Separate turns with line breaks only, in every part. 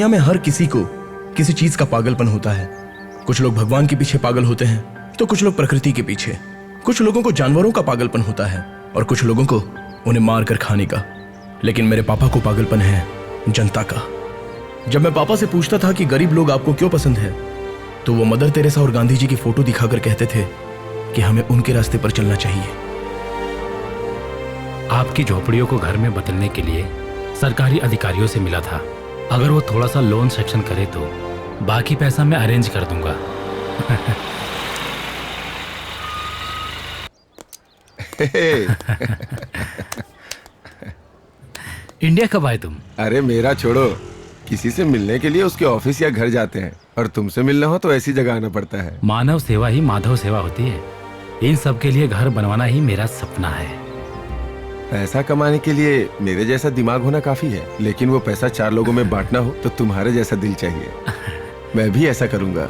दुनिया में हर किसी को किसी चीज का पागलपन होता है। कुछ लोग भगवान के पीछे पागल होते हैं तो कुछ लोग प्रकृति के पीछे। कुछ लोगों को जानवरों का पागलपन होता है और कुछ लोगों को उन्हें मार कर खाने का। लेकिन मेरे पापा को पागलपन है जनता का। जब मैं पापा से पूछता था कि गरीब लोग आपको क्यों पसंद है, तो वो मदर तेरेसा और गांधी जी की फोटो दिखाकर कहते थे कि हमें उनके रास्ते पर चलना चाहिए।
आपकी झोपड़ियों को घर में बदलने के लिए सरकारी अधिकारियों से मिला था। अगर वो थोड़ा सा लोन सेक्शन करे तो बाकी पैसा मैं अरेंज कर दूंगा। इंडिया कब आए तुम?
अरे मेरा छोड़ो, किसी से मिलने के लिए उसके ऑफिस या घर जाते हैं, और तुमसे मिलना हो तो ऐसी जगह आना पड़ता है।
मानव सेवा ही माधव सेवा होती है। इन सब के लिए घर बनवाना ही मेरा सपना है।
पैसा कमाने के लिए मेरे जैसा दिमाग होना काफी है, लेकिन वो पैसा 4 लोगों में बांटना हो तो तुम्हारे जैसा दिल चाहिए। मैं भी ऐसा करूंगा।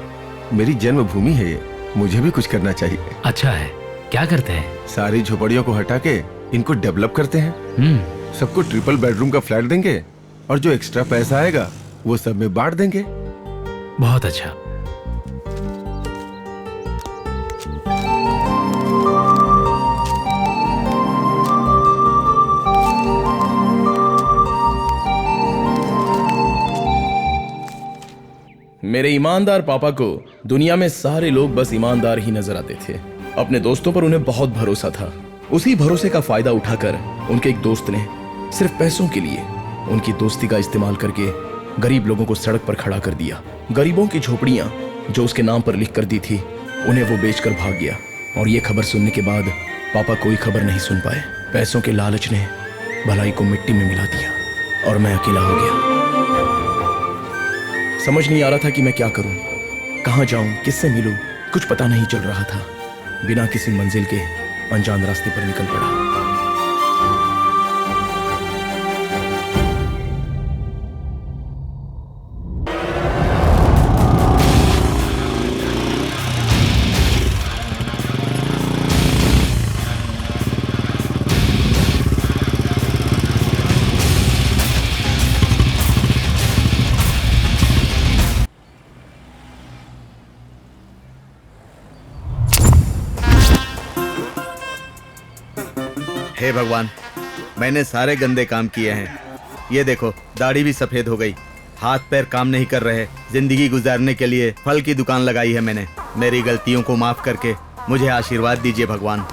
मेरी जन्मभूमि है ये, मुझे भी कुछ करना चाहिए।
अच्छा है, क्या करते हैं?
सारी झोपड़ियों को हटा के इनको डेवलप करते हैं। सबको ट्रिपल बेडरूम का फ्लैट देंगे और जो एक्स्ट्रा पैसा आएगा वो सब में बांट देंगे।
बहुत अच्छा।
मेरे ईमानदार पापा को दुनिया में सारे लोग बस ईमानदार ही नजर आते थे। अपने दोस्तों पर उन्हें बहुत भरोसा था। उसी भरोसे का फायदा उठाकर उनके एक दोस्त ने सिर्फ पैसों के लिए उनकी दोस्ती का इस्तेमाल करके गरीब लोगों को सड़क पर खड़ा कर दिया। गरीबों की झोपड़ियां जो उसके नाम पर लिख कर दी थी, उन्हें वो बेचकर भाग गया। और ये खबर सुनने के बाद पापा कोई खबर नहीं सुन पाए। पैसों के लालच ने भलाई को मिट्टी में मिला दिया और मैं अकेला हो गया। समझ नहीं आ रहा था कि मैं क्या करूं, कहां जाऊं, किससे मिलूं। कुछ पता नहीं चल रहा था। बिना किसी मंजिल के अनजान रास्ते पर निकल पड़ा।
हे भगवान, मैंने सारे गंदे काम किए हैं। ये देखो, दाढ़ी भी सफेद हो गई, हाथ पैर काम नहीं कर रहे। जिंदगी गुजारने के लिए फल की दुकान लगाई है मैंने। मेरी गलतियों को माफ करके मुझे आशीर्वाद दीजिए भगवान।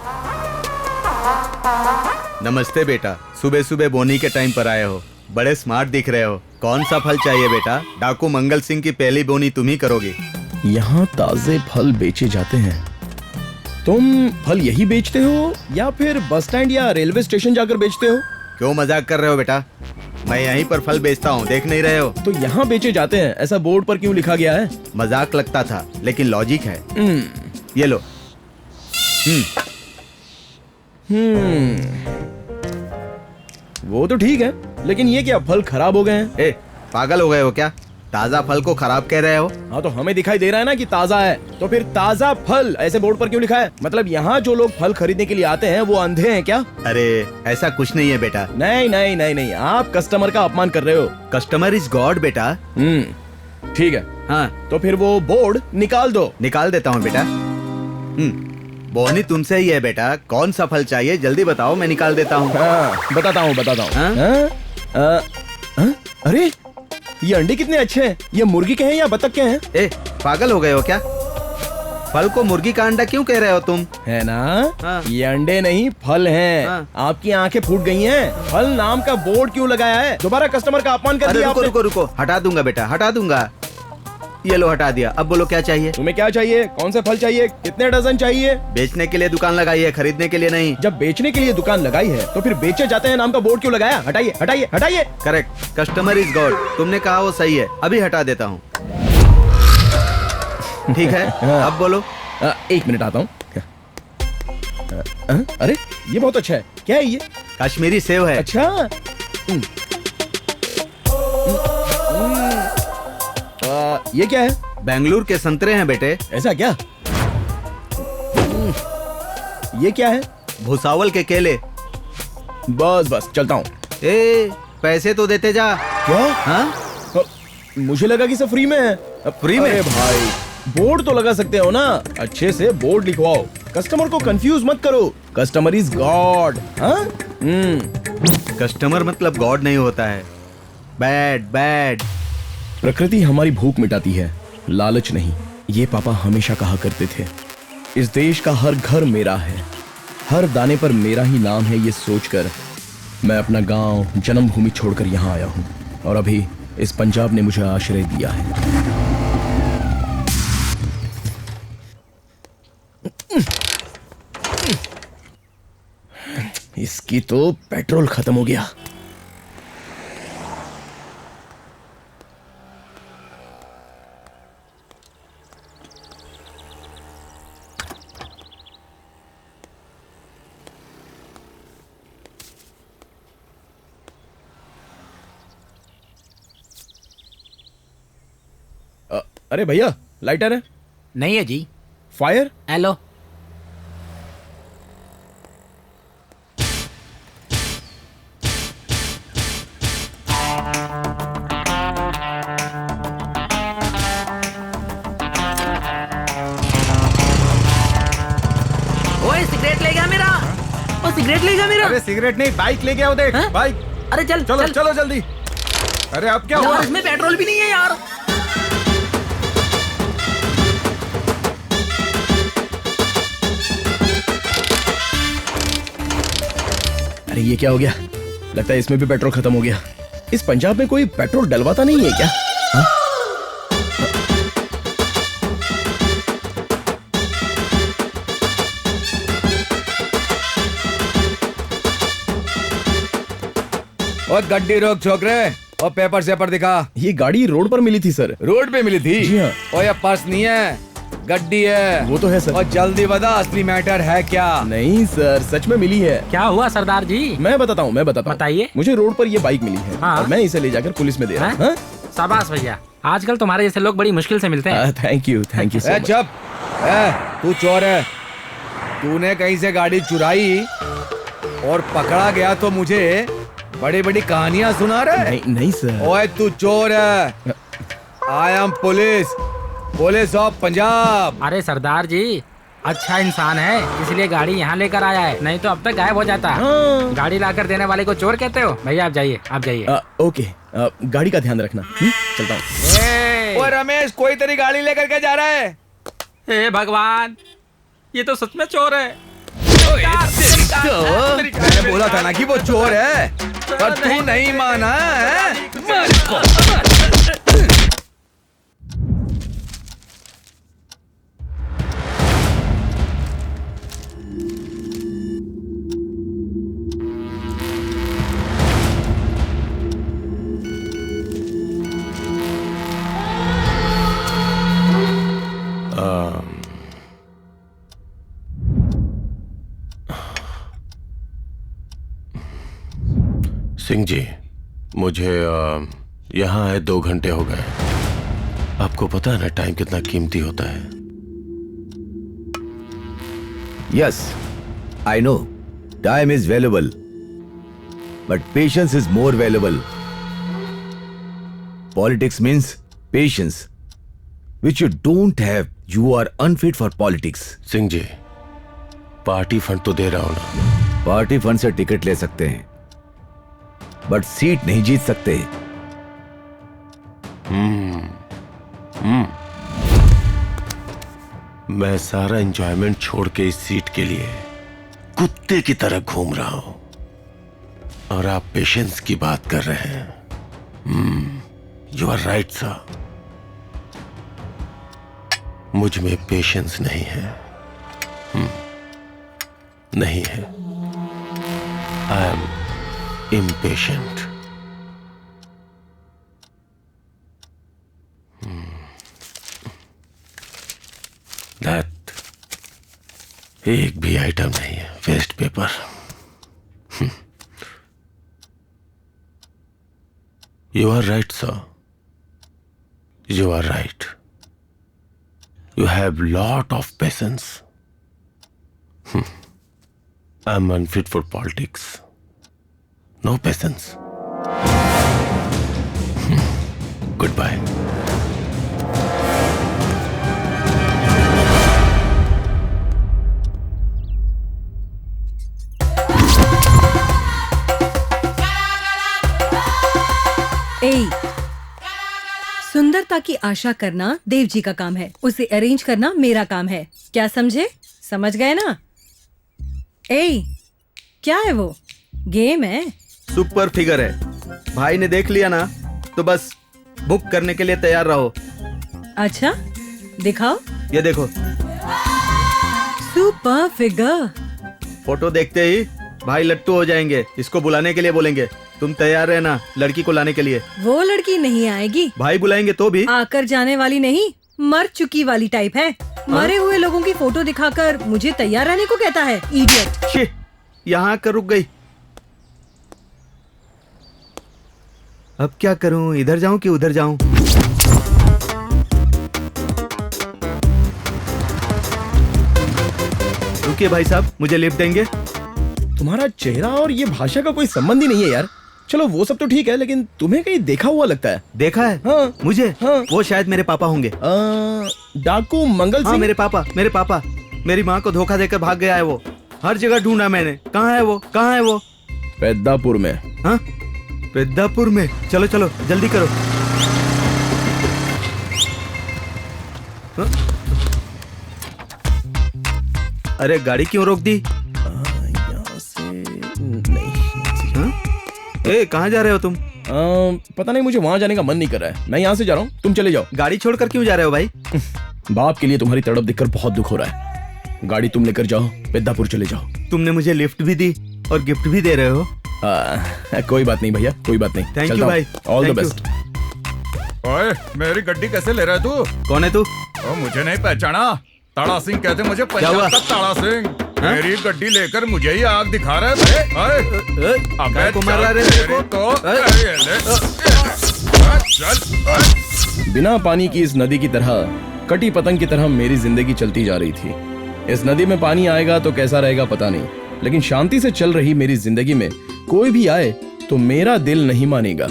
नमस्ते बेटा, सुबह सुबह बोनी के टाइम पर आए हो। बड़े स्मार्ट दिख रहे हो। कौन सा फल चाहिए बेटा? डाकू मंगल सिंह की पहली बोनी तुम ही करोगे।
यहाँ ताजे फल बेचे जाते हैं। तुम फल यही बेचते हो या फिर बस स्टैंड या रेलवे स्टेशन जाकर बेचते हो?
क्यों मजाक कर रहे हो बेटा? मैं यहीं पर फल बेचता हूँ, देख नहीं रहे हो?
तो यहाँ बेचे जाते हैं ऐसा बोर्ड पर क्यों लिखा गया है?
मजाक लगता था, लेकिन लॉजिक है। ये लो।
वो तो ठीक है, लेकिन ये क्या फल खराब हो गए हैं?
ए, पागल हो गए हो क्या? ताजा फल को खराब कह रहे हो?
हाँ तो हमें दिखाई दे रहा है ना कि ताजा है, तो फिर ताजा फल ऐसे बोर्ड पर क्यों लिखा है? मतलब यहाँ जो लोग फल खरीदने के लिए आते हैं वो अंधे हैं क्या?
अरे ऐसा कुछ नहीं है बेटा।
नहीं नहीं नहीं नहीं, आप कस्टमर का अपमान कर रहे हो।
कस्टमर इज गॉड बेटा।
ठीक है,
हाँ
तो फिर वो बोर्ड निकाल दो।
निकाल देता हूँ बेटा। बोनी तुमसे ही है बेटा। कौन सा फल चाहिए जल्दी बताओ, मैं निकाल देता हूँ।
हाँ, बताता हूँ। अरे ये अंडे कितने अच्छे हैं। ये मुर्गी के हैं या बतख के हैं?
ए, पागल हो गए हो क्या? फल को मुर्गी का अंडा क्यों कह रहे हो तुम?
है ना?
हाँ।
ये अंडे नहीं फल हैं।
हाँ।
आपकी आंखें फूट गई हैं। फल नाम का बोर्ड क्यों लगाया है? दोबारा कस्टमर का अपमान कर दिया
रुको
आपने।
रुको रुको, हटा दूंगा बेटा, हटा दूंगा। ये लो, हटा दिया। अब बोलो क्या चाहिए?
तुम्हें क्या चाहिए? कौन से फल चाहिए? कितने डजन चाहिए?
बेचने के लिए दुकान लगाई है, खरीदने के लिए नहीं।
जब बेचने के लिए दुकान लगाई है तो फिर बेचे जाते हैं नाम का बोर्ड क्यों लगाया? हटाइए हटाइए हटाइए।
Correct, customer is God. तुमने कहा वो सही है, अभी हटा देता हूँ। ठीक है, अब बोलो।
1 मिनट आता हूँ। अरे ये बहुत अच्छा है। क्या है ये?
कश्मीरी सेव है।
अच्छा, ये क्या है?
बेंगलुरु के संतरे हैं बेटे।
ऐसा क्या? ये क्या है?
भुसावल के केले।
बस बस चलता हूँ।
ए, पैसे तो देते जा।
क्या?
हाँ?
मुझे लगा कि सब फ्री में है।
फ्री में?
अरे भाई बोर्ड तो लगा सकते हो ना, अच्छे से बोर्ड लिखवाओ, कस्टमर को कंफ्यूज मत करो। Customer is God.
कस्टमर मतलब गॉड नहीं होता है, बैड बैड।
प्रकृति हमारी भूख मिटाती है, लालच नहीं। ये पापा हमेशा कहा करते थे। इस देश का हर घर मेरा है, हर दाने पर मेरा ही नाम है। ये सोचकर मैं अपना गांव, जन्मभूमि छोड़कर यहाँ आया हूँ और अभी इस पंजाब ने मुझे आश्रय दिया है। इसकी तो पेट्रोल खत्म हो गया। अरे भैया लाइटर है?
नहीं है जी।
फायर?
हेलो। ओए सिगरेट ले गया मेरा। ओ सिगरेट ले गया मेरा।
अरे सिगरेट नहीं, बाइक ले गया वो, देख
हैं?
बाइक।
अरे चल
चलो
चल।
चलो जल्दी। अरे अब क्या हुआ?
यार, उसमें पेट्रोल भी नहीं है यार।
अरे ये क्या हो गया? लगता है इसमें भी पेट्रोल खत्म हो गया। इस पंजाब में कोई पेट्रोल डलवाता नहीं है क्या? हाँ?
और गड्डी रोक छोकरे और पेपर सेपर दिखा।
ये गाड़ी रोड पर मिली थी सर।
रोड पे मिली थी?
जी हाँ।
और ये पर्स नहीं है, गड्डी है।
वो तो है सर।
और जल्दी बता असली मैटर है क्या?
नहीं सर, सच में मिली है।
क्या हुआ सरदार जी?
मैं बताता हूँ।
बताइए।
मुझे रोड पर ये बाइक मिली है
हाँ।
और मैं इसे ले जाकर पुलिस में दे रहा हूँ।
हैं? शाबाश भैया, आजकल तुम्हारे जैसे लोग बड़ी मुश्किल से मिलते हैं।
Thank you so
a
much.
चुप, तू चोर है। तूने कहीं से गाड़ी चुराई और पकड़ा गया तो मुझे बड़ी बड़ी कहानियां सुना रहे।
नहीं सर।
ओए तू चोर है। I am police of Punjab.
अरे सरदार जी, अच्छा इंसान है इसलिए गाड़ी यहाँ लेकर आया है, नहीं तो अब तक गायब हो जाता।
हाँ।
गाड़ी लाकर देने वाले को चोर कहते हो? भैया आप जाइए, आप जाइए।
ओके, गाड़ी का ध्यान रखना। चलता हूँ।
ओए रमेश, कोई तेरी गाड़ी लेकर के जा रहा है।
हे भगवान, ये तो सच में चोर है।
मैंने बोला था ना कि वो चोर है, पर तू नहीं माना है।
सिंह जी, मुझे यहाँ आए 2 घंटे हो गए। आपको पता है ना टाइम कितना कीमती होता है।
Yes, I know. Time is valuable. But patience is more valuable. Politics means patience. Which you don't have. You are unfit for politics.
Singh ji, party fund तो दे रहा हूं ना।
पार्टी फंड से टिकट ले सकते हैं, बट सीट नहीं जीत सकते।
मैं सारा एंजॉयमेंट छोड़ के इस सीट के लिए कुत्ते की तरह घूम रहा हूं और आप पेशेंस की बात कर रहे हैं। यू आर राइट सर, मुझ में पेशेंस नहीं है। नहीं है। I am impatient. That एक भी आइटम नहीं है, waste paper. You are right, sir. You are right. You have lot of patience. I'm unfit for politics. No patience. Goodbye.
सुंदरता की आशा करना देव जी का काम है, उसे अरेंज करना मेरा काम है। क्या समझे? समझ गए ना? ए, क्या है वो? गेम है।
सुपर फिगर है। भाई ने देख लिया ना तो बस बुक करने के लिए तैयार रहो।
अच्छा, दिखाओ।
ये देखो,
सुपर फिगर।
फोटो देखते ही भाई लट्टू हो जाएंगे। इसको बुलाने के लिए बोलेंगे। तुम तैयार रहना लड़की को लाने के लिए।
वो लड़की नहीं आएगी।
भाई बुलाएंगे तो भी।
आकर जाने वाली नहीं, मर चुकी वाली टाइप है। मरे हुए लोगों की फोटो दिखाकर मुझे तैयार रहने को कहता है, इडियट।
छी, यहाँ आकर रुक गई। अब क्या करूं, इधर जाऊं कि उधर जाऊं? रुकिए भाई साहब, मुझे लिफ्ट देंगे?
तुम्हारा चेहरा और ये भाषा का कोई संबंध ही नहीं है यार। चलो वो सब तो ठीक है, लेकिन तुम्हें कहीं देखा हुआ लगता है।
देखा है?
हाँ।
मुझे?
हाँ।
वो शायद मेरे पापा होंगे।
डाकू मंगल
हाँ,
सिंह।
मेरे पापा। मेरी माँ को धोखा देकर भाग गया है वो। हर जगह ढूंढा मैंने। कहाँ है वो?
पेद्दापुर में।
हाँ, पेद्दापुर में। चलो चलो जल्दी करो। हाँ? अरे गाड़ी क्यों रोक दी?
यहाँ से नहीं।
हाँ? ए, कहाँ जा रहे हो तुम?
पता नहीं, मुझे वहां जाने का मन नहीं कर रहा है। मैं यहाँ से जा रहा हूँ, तुम चले जाओ।
गाड़ी छोड़कर क्यों जा रहे हो भाई?
बाप के लिए तुम्हारी तड़प देखकर बहुत दुख हो रहा है। गाड़ी तुम लेकर जाओ, पेद्दापुर चले जाओ।
तुमने मुझे लिफ्ट भी दी और गिफ्ट भी दे रहे हो।
कोई बात नहीं भैया, कोई बात नहीं।
थैंक
चलता
यू
हूँ।
भाई।
All the
Thank you।
Best.
ओए, मेरी गड्डी कैसे ले रहा है तू?
कौन है तू?
ओ, मुझे नहीं पहचाना? ताड़ा सिंह कहते मुझे,
क्या हुआ?
पंजाब का ताड़ा सिंह।
हाँ?
मेरी गड्डी लेकर मुझे ही आग दिखा रहे थे।
काय को मार रहा है
तेरे
देखो?
तो चल।
बिना पानी की इस नदी की तरह, कटी पतंग की तरह मेरी जिंदगी चलती जा रही थी। इस नदी में पानी आएगा तो कैसा रहेगा पता नहीं, लेकिन शांति से चल रही मेरी जिंदगी में कोई भी आए तो मेरा दिल नहीं मानेगा।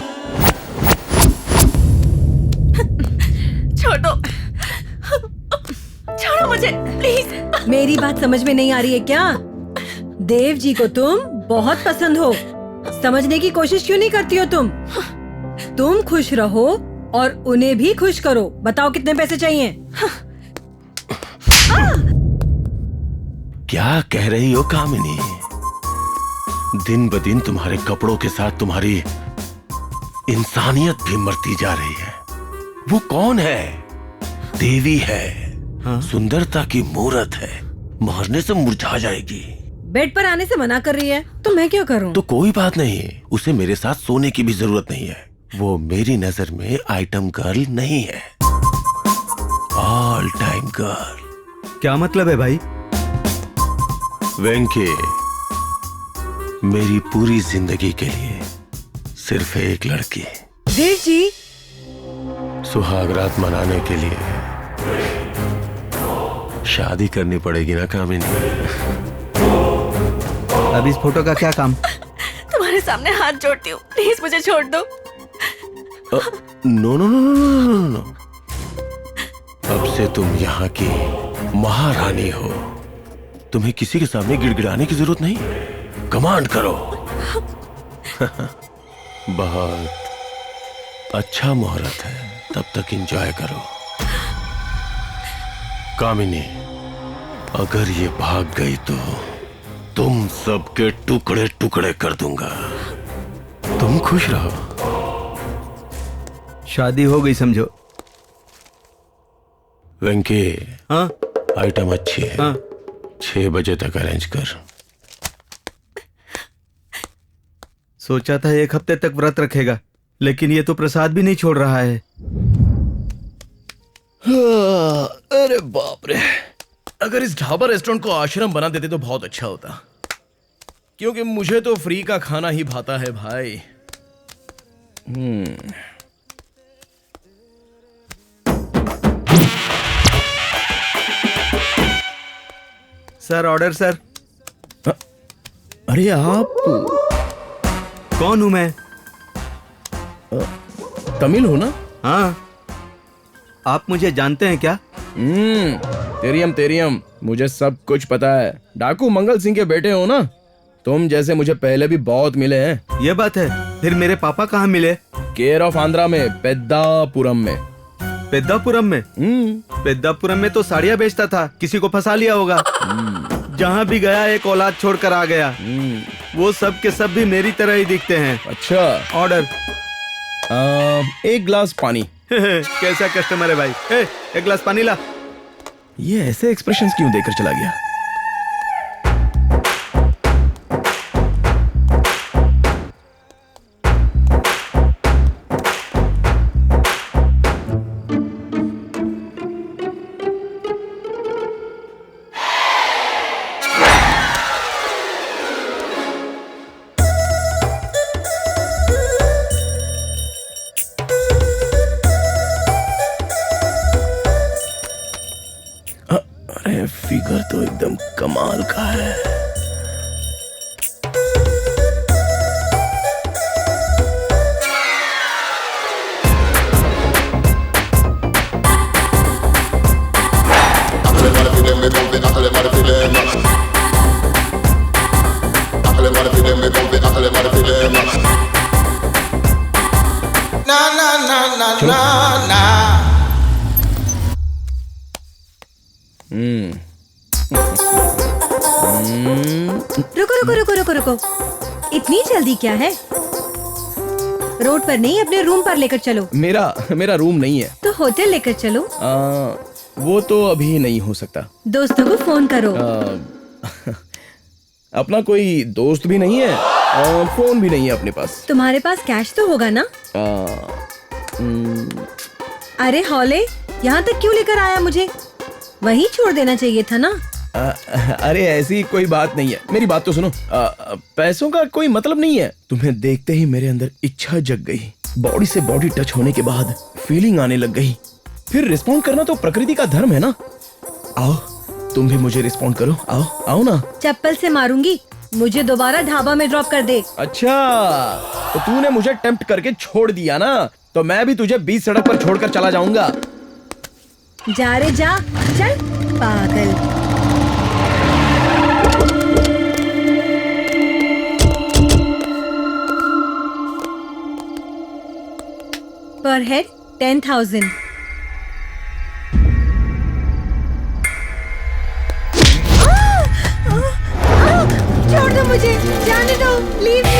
छोड़ो मुझे प्लीज। मेरी बात समझ में नहीं आ रही है क्या? देव जी को तुम बहुत पसंद हो, समझने की कोशिश क्यों नहीं करती हो तुम? तुम खुश रहो और उन्हें भी खुश करो। बताओ कितने पैसे चाहिए?
क्या कह रही हो कामिनी? दिन ब दिन तुम्हारे कपड़ों के साथ तुम्हारी इंसानियत भी मरती जा रही है। वो कौन है? देवी है।
हाँ?
सुंदरता की मूरत है, मरने से मुरझा जाएगी।
बेड पर आने से मना कर रही है तो मैं क्या करूं?
तो कोई बात नहीं, उसे मेरे साथ सोने की भी जरूरत नहीं है। वो मेरी नजर में आइटम गर्ल नहीं है, ऑल टाइम गर्ल।
क्या मतलब है भाई?
वेंकी, मेरी पूरी जिंदगी के लिए सिर्फ एक लड़की।
देव जी,
सुहागरात मनाने के लिए शादी करनी पड़ेगी ना कामिनी?
अब इस फोटो का क्या काम?
तुम्हारे सामने हाथ जोड़ती हूँ, प्लीज मुझे छोड़ दो।
No no no no no no no. अब से तुम यहाँ की महारानी हो। तुम्हें किसी के सामने गिड़गिड़ाने की जरूरत नहीं, कमांड करो। बहुत अच्छा मुहूर्त है, तब तक एंजॉय करो। कामिनी, अगर ये भाग गई तो तुम सबके टुकड़े टुकड़े कर दूंगा। तुम खुश रहो।
शादी हो गई समझो।
वेंकी,
हाँ?
आइटम अच्छी है।
हाँ?
6 बजे तक अरेंज कर।
सोचा था 1 हफ्ते तक व्रत रखेगा, लेकिन ये तो प्रसाद भी नहीं छोड़ रहा है।
अरे बाप रे, अगर इस ढाबा रेस्टोरेंट को आश्रम बना देते तो बहुत अच्छा होता, क्योंकि मुझे तो फ्री का खाना ही भाता है भाई।
Sir, order sir.
अरे आप
कौन हूं मैं?
तमिल हो ना?
हाँ, आप मुझे जानते हैं क्या?
तेरियम तेरियम, मुझे सब कुछ पता है। डाकू मंगल सिंह के बेटे हो ना? तुम जैसे मुझे पहले भी बहुत मिले हैं।
ये बात है। फिर मेरे पापा कहाँ मिले?
केयर ऑफ आंध्रा में, पेद्दापुरम में।
पेद्दापुरम में? पेद्दापुरम में तो साड़ियाँ बेचता था, किसी को फंसा लिया होगा। जहाँ भी गया एक औलाद छोड़कर आ गया। वो सब के सब भी मेरी तरह ही दिखते हैं।
अच्छा,
ऑर्डर।
एक गिलास पानी।
कैसा कस्टमर है भाई? एक गिलास पानी ला।
ये ऐसे एक्सप्रेशंस क्यों देकर चला गया? अरे फिगर तो एकदम कमाल का है।
रुको। इतनी जल्दी क्या है? रोड पर नहीं, अपने रूम पर लेकर चलो।
मेरा रूम नहीं है।
तो होटल लेकर चलो।
वो तो अभी नहीं हो सकता।
दोस्तों को फोन करो।
अपना कोई दोस्त भी नहीं है और फोन भी नहीं है अपने पास।
तुम्हारे पास कैश तो होगा ना? अरे हौले, यहाँ तक क्यों लेकर आया मुझे? वहीं छोड़ देना चाहिए था ना।
अरे ऐसी कोई बात नहीं है, मेरी बात तो सुनो। पैसों का कोई मतलब नहीं है। तुम्हें देखते ही मेरे अंदर इच्छा जग गई। बॉडी से बॉडी टच होने के बाद फीलिंग आने लग गई। फिर रिस्पॉन्ड करना तो प्रकृति का धर्म है ना। आओ तुम भी मुझे रिस्पॉन्ड करो। आओ ना।
चप्पल से मारूंगी। मुझे दोबारा ढाबा में ड्रॉप कर दे।
अच्छा, तो तूने मुझे टेम्प्ट करके छोड़ दिया ना, तो मैं भी तुझे बीच सड़क पर छोड़कर चला जाऊंगा।
जा रे जा, चल पागल। पर हेड 10,000। छोड़ दो मुझे, जाने दो, लीव मी।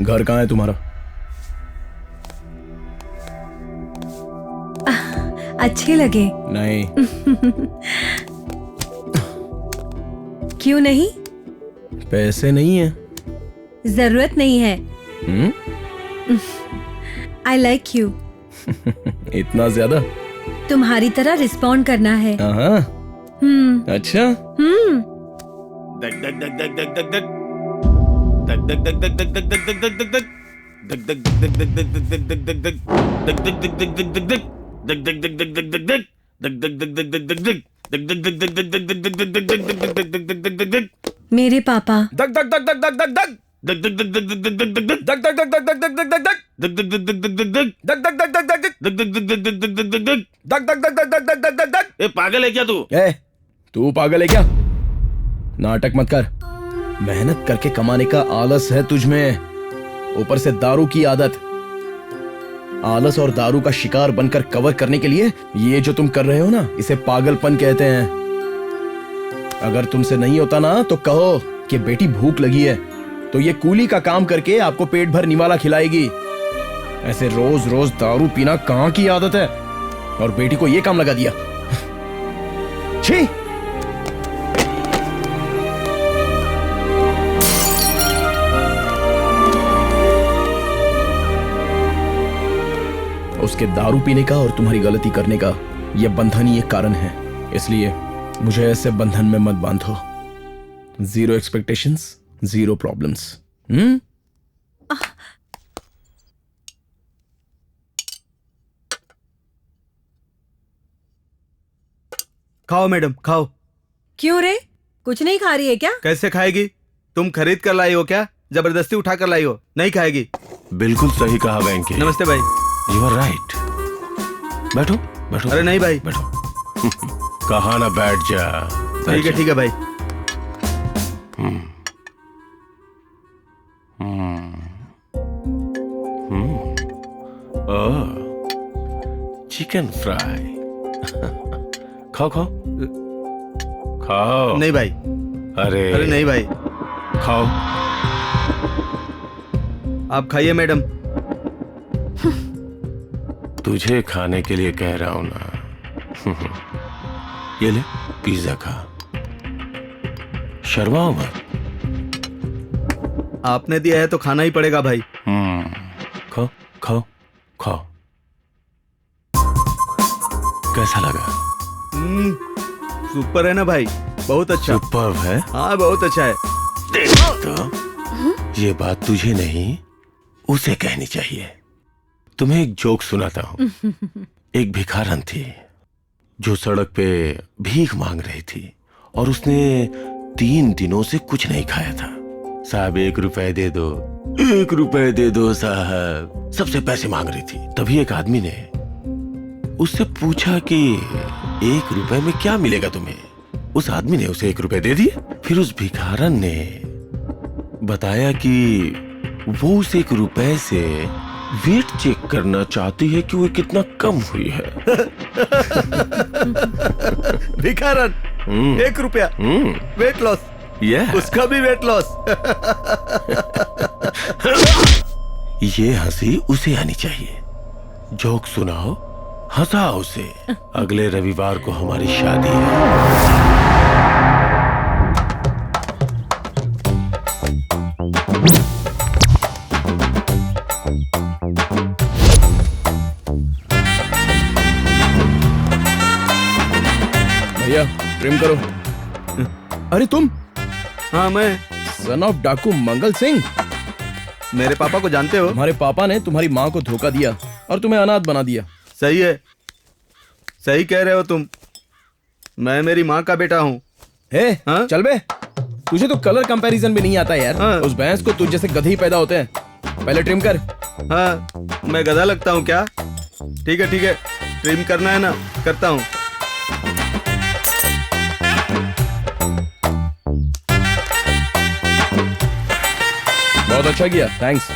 घर कहाँ है तुम्हारा?
अच्छे लगे?
नहीं।
क्यों नहीं?
पैसे नहीं है।
जरूरत नहीं है। I like you.
इतना ज्यादा?
तुम्हारी तरह रिस्पॉन्ड करना है।
अच्छा।
मेरे पापा।
पागल है क्या तू?
तू पागल है क्या? नाटक मत कर। मेहनत करके कमाने का आलस है तुझमें, ऊपर से दारू की आदत। आलस और दारू का शिकार बनकर कवर करने के लिए ये जो तुम कर रहे हो ना, इसे पागलपन कहते हैं। अगर तुमसे नहीं होता ना तो कहो कि बेटी भूख लगी है, तो ये कूली का काम करके आपको पेट भर निवाला खिलाएगी। ऐसे रोज रोज दारू पीना कहाँ की आदत है? और बेटी को ये काम लगा दिया। छी! उसके दारू पीने का और तुम्हारी गलती करने का यह बंधन ही एक कारण है। इसलिए मुझे ऐसे बंधन में मत बांधो। 0 एक्सपेक्टेशंस, 0 प्रॉब्लम्स।
खाओ मैडम खाओ।
क्यों रे, कुछ नहीं खा रही है क्या?
कैसे खाएगी? तुम खरीद कर लाई हो क्या? जबरदस्ती उठा कर लाई हो? नहीं खाएगी।
बिल्कुल सही कहा वेंकी।
नमस्ते भाई।
You are right. बैठो बैठो।
अरे नहीं भाई।
बैठो। कहा ना बैठ जा।
ठीक है भाई।
Chicken fry. खाओ खाओ खाओ।
नहीं भाई।
अरे
नहीं भाई।
खाओ।
आप खाइए मैडम।
तुझे खाने के लिए कह रहा हूं ना। ये ले पिज्जा खा, शर्माओ मत।
आपने दिया है तो खाना ही पड़ेगा भाई।
खाओ खाओ खाओ। कैसा लगा?
सुपर है ना भाई, बहुत अच्छा।
सुपर है?
हाँ बहुत अच्छा है।
तो ये बात तुझे नहीं उसे कहनी चाहिए। तुम्हें एक जोक सुनाता हूँ। एक भिखारन थी जो सड़क पे भीख मांग रही थी और उसने 3 दिनों से कुछ नहीं खाया था। साहब 1 रुपए दे दो, 1 रुपए दे दो साहब, सबसे पैसे मांग रही थी। तभी एक आदमी ने उससे पूछा कि 1 रुपए में क्या मिलेगा तुम्हें? उस आदमी ने उसे 1 रुपए दे दिए। फिर उस भिखारन ने बताया कि वो उस 1 रुपए से वेट चेक करना चाहती है कि वो कितना कम हुई है।
भिखारन 1 रुपया, वेट लॉस। उसका भी वेट लॉस।
ये हंसी उसे आनी चाहिए। जोक सुनाओ, हंसाओ उसे। अगले रविवार को हमारी शादी है।
भैया ट्रिम करो। अरे तुम?
हाँ मैं।
सन ऑफ डाकू मंगल सिंह।
मेरे पापा को जानते हो?
तुम्हारे पापा ने तुम्हारी माँ को धोखा दिया और तुम्हें अनाथ बना दिया।
सही है, सही कह रहे हो तुम। मैं मेरी माँ का बेटा हूँ।
हाँ? चल बे, तुझे तो कलर कंपैरिजन भी नहीं आता यार।
हाँ?
उस भैंस को तुझ जैसे गधे ही पैदा होते हैं। पहले ट्रिम कर।
हाँ, मैं गधा लगता हूँ क्या? ठीक है, ट्रिम करना है ना, करता हूँ।
बहुत अच्छा किया, थैंक्स।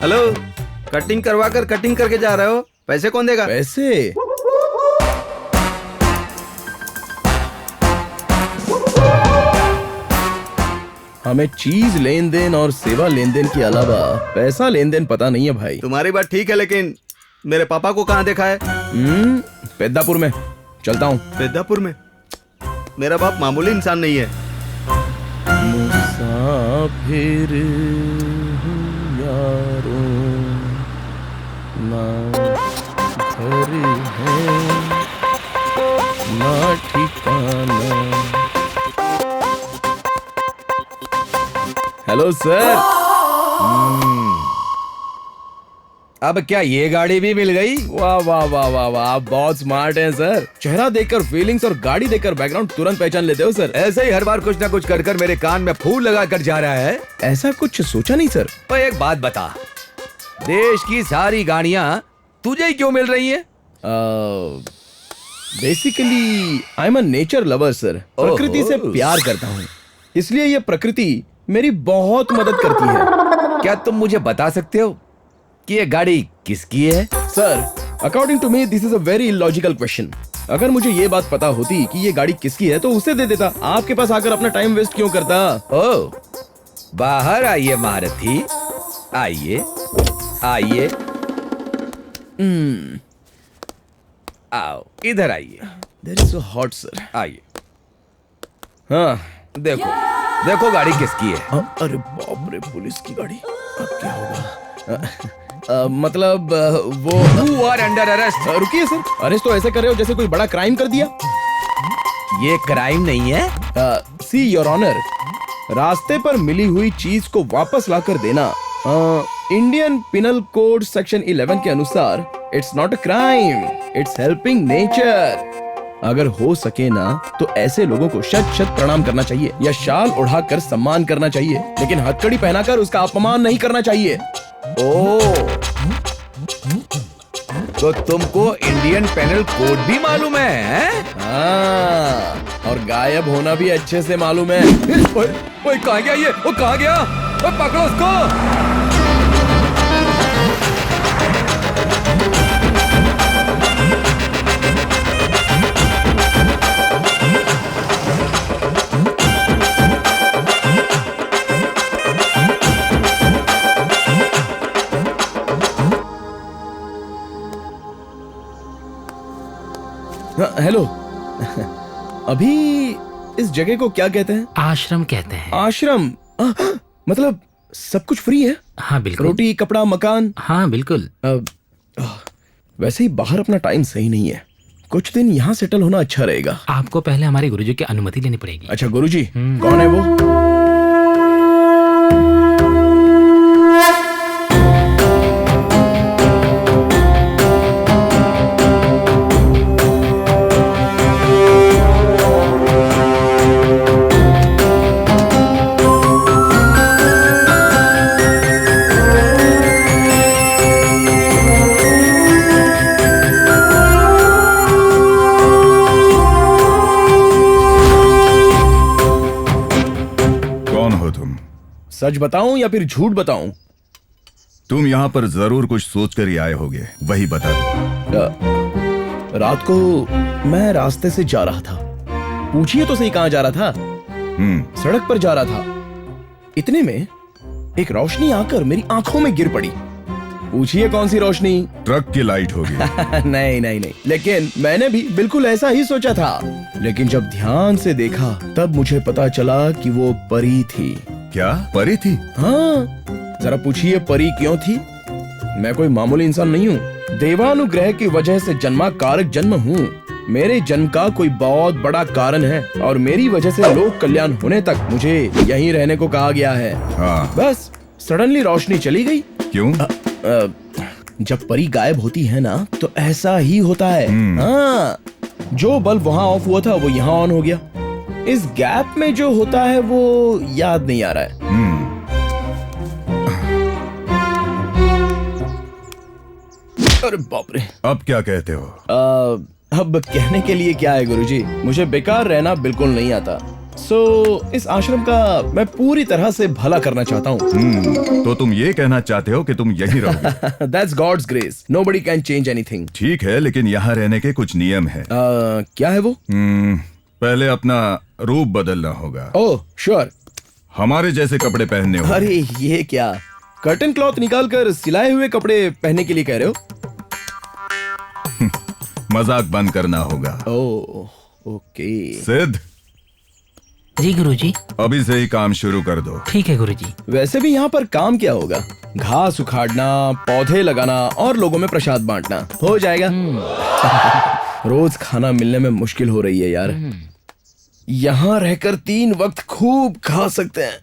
हेलो, कटिंग करवा कर कटिंग करके जा रहे हो, पैसे कौन देगा?
पैसे? हमें चीज लेन देन और सेवा लेन देन के अलावा पैसा लेन देन पता नहीं है भाई।
तुम्हारी बात ठीक है, लेकिन मेरे पापा को कहाँ देखा है?
पेद्दापुर में। चलता हूँ।
पेद्दापुर में? मेरा बाप मामूली इंसान नहीं है।
मुसाफिर हूँ यारों, ना घर है ना ठिकाना। Hello sir.
अब क्या ये गाड़ी भी मिल गई?
वाह वाह वाह वाह वाह, आप बहुत स्मार्ट हैं सर। चेहरा देखकर फीलिंग्स और गाड़ी देखकर बैकग्राउंड तुरंत पहचान लेते हो सर।
ऐसे ही हर बार कुछ ना कुछ कर कर मेरे कान में फूल लगा कर जा रहा है।
ऐसा कुछ सोचा नहीं सर।
पर एक बात बता, देश की सारी गाड़ियां तुझे ही क्यों मिल रही है?
Basically I am a nature lover sir. प्रकृति से प्यार करता हूँ, इसलिए ये प्रकृति मेरी बहुत मदद करती है।
क्या तुम मुझे बता सकते हो कि ये गाड़ी किसकी है?
Sir, according to me this is a very illogical question. अगर मुझे ये बात पता होती कि ये गाड़ी किसकी है तो उसे दे देता। आपके पास आकर अपना टाइम वेस्ट क्यों करता?
ओ, बाहर आइए महारथी, आइए आइए। आओ इधर आइए।
There is so hot sir.
आइए।
हाँ
देखो देखो गाड़ी किसकी है।
अरे बाप रे, पुलिस की गाड़ी। अब क्या होगा? मतलब वो
You are under arrest।
रुकिए सर, अरेस्ट तो ऐसे कर रहे हो जैसे कोई बड़ा क्राइम कर दिया।
ये क्राइम नहीं है।
सी योर ऑनर, रास्ते पर मिली हुई चीज को वापस लाकर देना इंडियन पिनल कोड सेक्शन 11 के अनुसार it's not a crime, it's helping nature. अगर हो सके ना तो ऐसे लोगों को शत शत प्रणाम करना चाहिए या शाल उड़ाकर सम्मान करना चाहिए, लेकिन हथकड़ी पहनाकर उसका अपमान नहीं करना चाहिए।
ओ, तो तुमको इंडियन पेनल कोड भी मालूम है, हैं?
हाँ, और गायब होना भी अच्छे से मालूम है।
ओए, ओए, कहाँ गया ये? वो कहाँ गया? ओए, पकड़ो उसको।
हाँ, हेलो। अभी इस जगह को क्या कहते हैं?
आश्रम कहते हैं।
आश्रम? मतलब सब कुछ फ्री है?
हाँ बिल्कुल।
रोटी, कपड़ा, मकान?
हाँ बिल्कुल।
वैसे ही बाहर अपना टाइम सही नहीं है, कुछ दिन यहाँ सेटल होना अच्छा रहेगा।
आपको पहले हमारे गुरुजी की अनुमति लेनी पड़ेगी।
अच्छा, गुरुजी कौन है वो? सच बताऊं या फिर झूठ बताऊं?
तुम यहाँ पर जरूर कुछ सोचकर ही आए होगे, वही बता दो।
रात को मैं रास्ते से जा रहा था। पूछिए तो सही, कहां जा रहा था? सड़क पर जा रहा था। इतने में एक रोशनी आकर मेरी आंखों में गिर पड़ी। पूछिए कौन सी रोशनी?
ट्रक की लाइट होगी।
नहीं नहीं नहीं, लेकिन मैंने भी बिल्कुल ऐसा ही सोचा था, लेकिन जब ध्यान से देखा तब मुझे पता चला कि वो परी थी।
क्या परी थी?
हाँ, जरा पूछिए परी क्यों थी? मैं कोई मामूली इंसान नहीं हूँ, देवानुग्रह की वजह से जन्मा कारक जन्म हूँ। मेरे जन्म का कोई बहुत बड़ा कारण है और मेरी वजह से लोक कल्याण होने तक मुझे यहीं रहने को कहा गया है।
हाँ।
बस सडनली रोशनी चली गई।
क्यों?
जब परी गायब होती है ना तो ऐसा ही होता है। हाँ, जो बल्ब वहाँ ऑफ हुआ था वो यहाँ ऑन हो गया। इस गैप में जो होता है वो याद नहीं आ रहा है। अरे बाप रे।
अब क्या कहते हो?
अब कहने के लिए क्या है गुरुजी, मुझे बेकार रहना बिल्कुल नहीं आता। इस आश्रम का मैं पूरी तरह से भला करना चाहता हूँ।
तो तुम ये कहना चाहते हो कि तुम यहीं रहोगे?
That's God's grace. Nobody can change anything.
ठीक है, लेकिन यहाँ रहने के कुछ नियम है।
क्या है वो?
पहले अपना रूप बदलना होगा।
Oh sure.
हमारे जैसे कपड़े पहनने होंगे।
अरे ये क्या, कर्टन क्लॉथ निकाल कर सिलाए हुए कपड़े पहनने के लिए कह रहे हो?
मजाक बंद करना होगा।
Oh okay.
सिद्ध।
जी गुरुजी।
अभी से ही काम शुरू कर दो।
ठीक है गुरुजी।
वैसे भी यहाँ पर काम क्या होगा? घास उखाड़ना, पौधे लगाना और लोगों में प्रसाद बांटना। हो जाएगा। रोज खाना मिलने में मुश्किल हो रही है यार। यहाँ रहकर 3 वक्त खूब खा सकते हैं।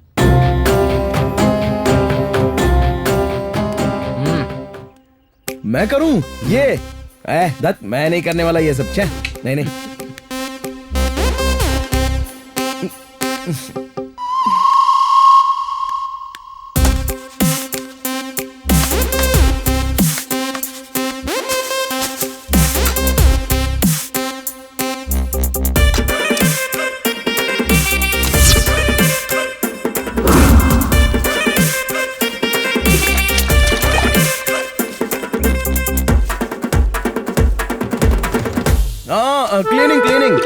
मैं करूं ये? दत्त, मैं नहीं करने वाला ये सब। छे नहीं नहीं। क्लीनिंग।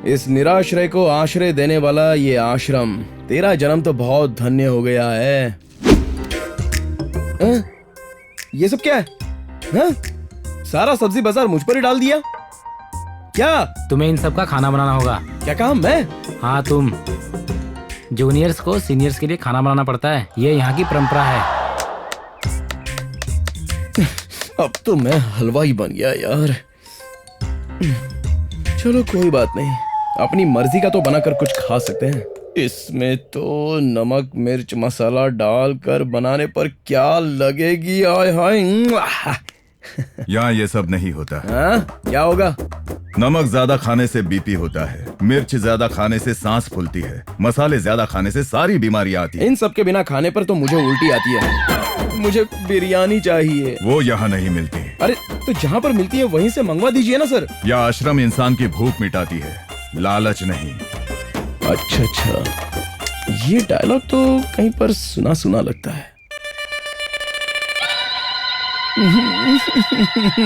इस निराश्रय को आश्रय देने वाला ये आश्रम, तेरा जन्म तो बहुत धन्य हो गया है। ये सब क्या है? हाँ? सारा सब्जी बाजार मुझ पर ही डाल दिया क्या?
तुम्हें इन सब का खाना बनाना होगा।
क्या कहा? मैं?
हाँ तुम। जूनियर्स को सीनियर्स के लिए खाना बनाना पड़ता है, ये यहाँ की परंपरा है।
अब तो मैं हलवाई बन गया यार। चलो कोई बात नहीं, अपनी मर्जी का तो बनाकर कुछ खा सकते हैं। इसमें तो नमक मिर्च मसाला डालकर बनाने पर क्या लगेगी, आय हाय।
यहाँ ये सब नहीं होता है।
हाँ, क्या होगा?
नमक ज्यादा खाने से बीपी होता है, मिर्च ज्यादा खाने से सांस फूलती है, मसाले ज्यादा खाने से सारी बीमारियां आती है।
इन सब के बिना खाने पर तो मुझे उल्टी आती है। मुझे बिरयानी चाहिए।
वो यहाँ नहीं मिलती।
अरे तो जहाँ पर मिलती है वहीं से मंगवा दीजिए ना सर।
यह आश्रम इंसान की भूख मिटाती है, लालच नहीं।
अच्छा अच्छा, ये डायलॉग तो कहीं पर सुना सुना लगता है।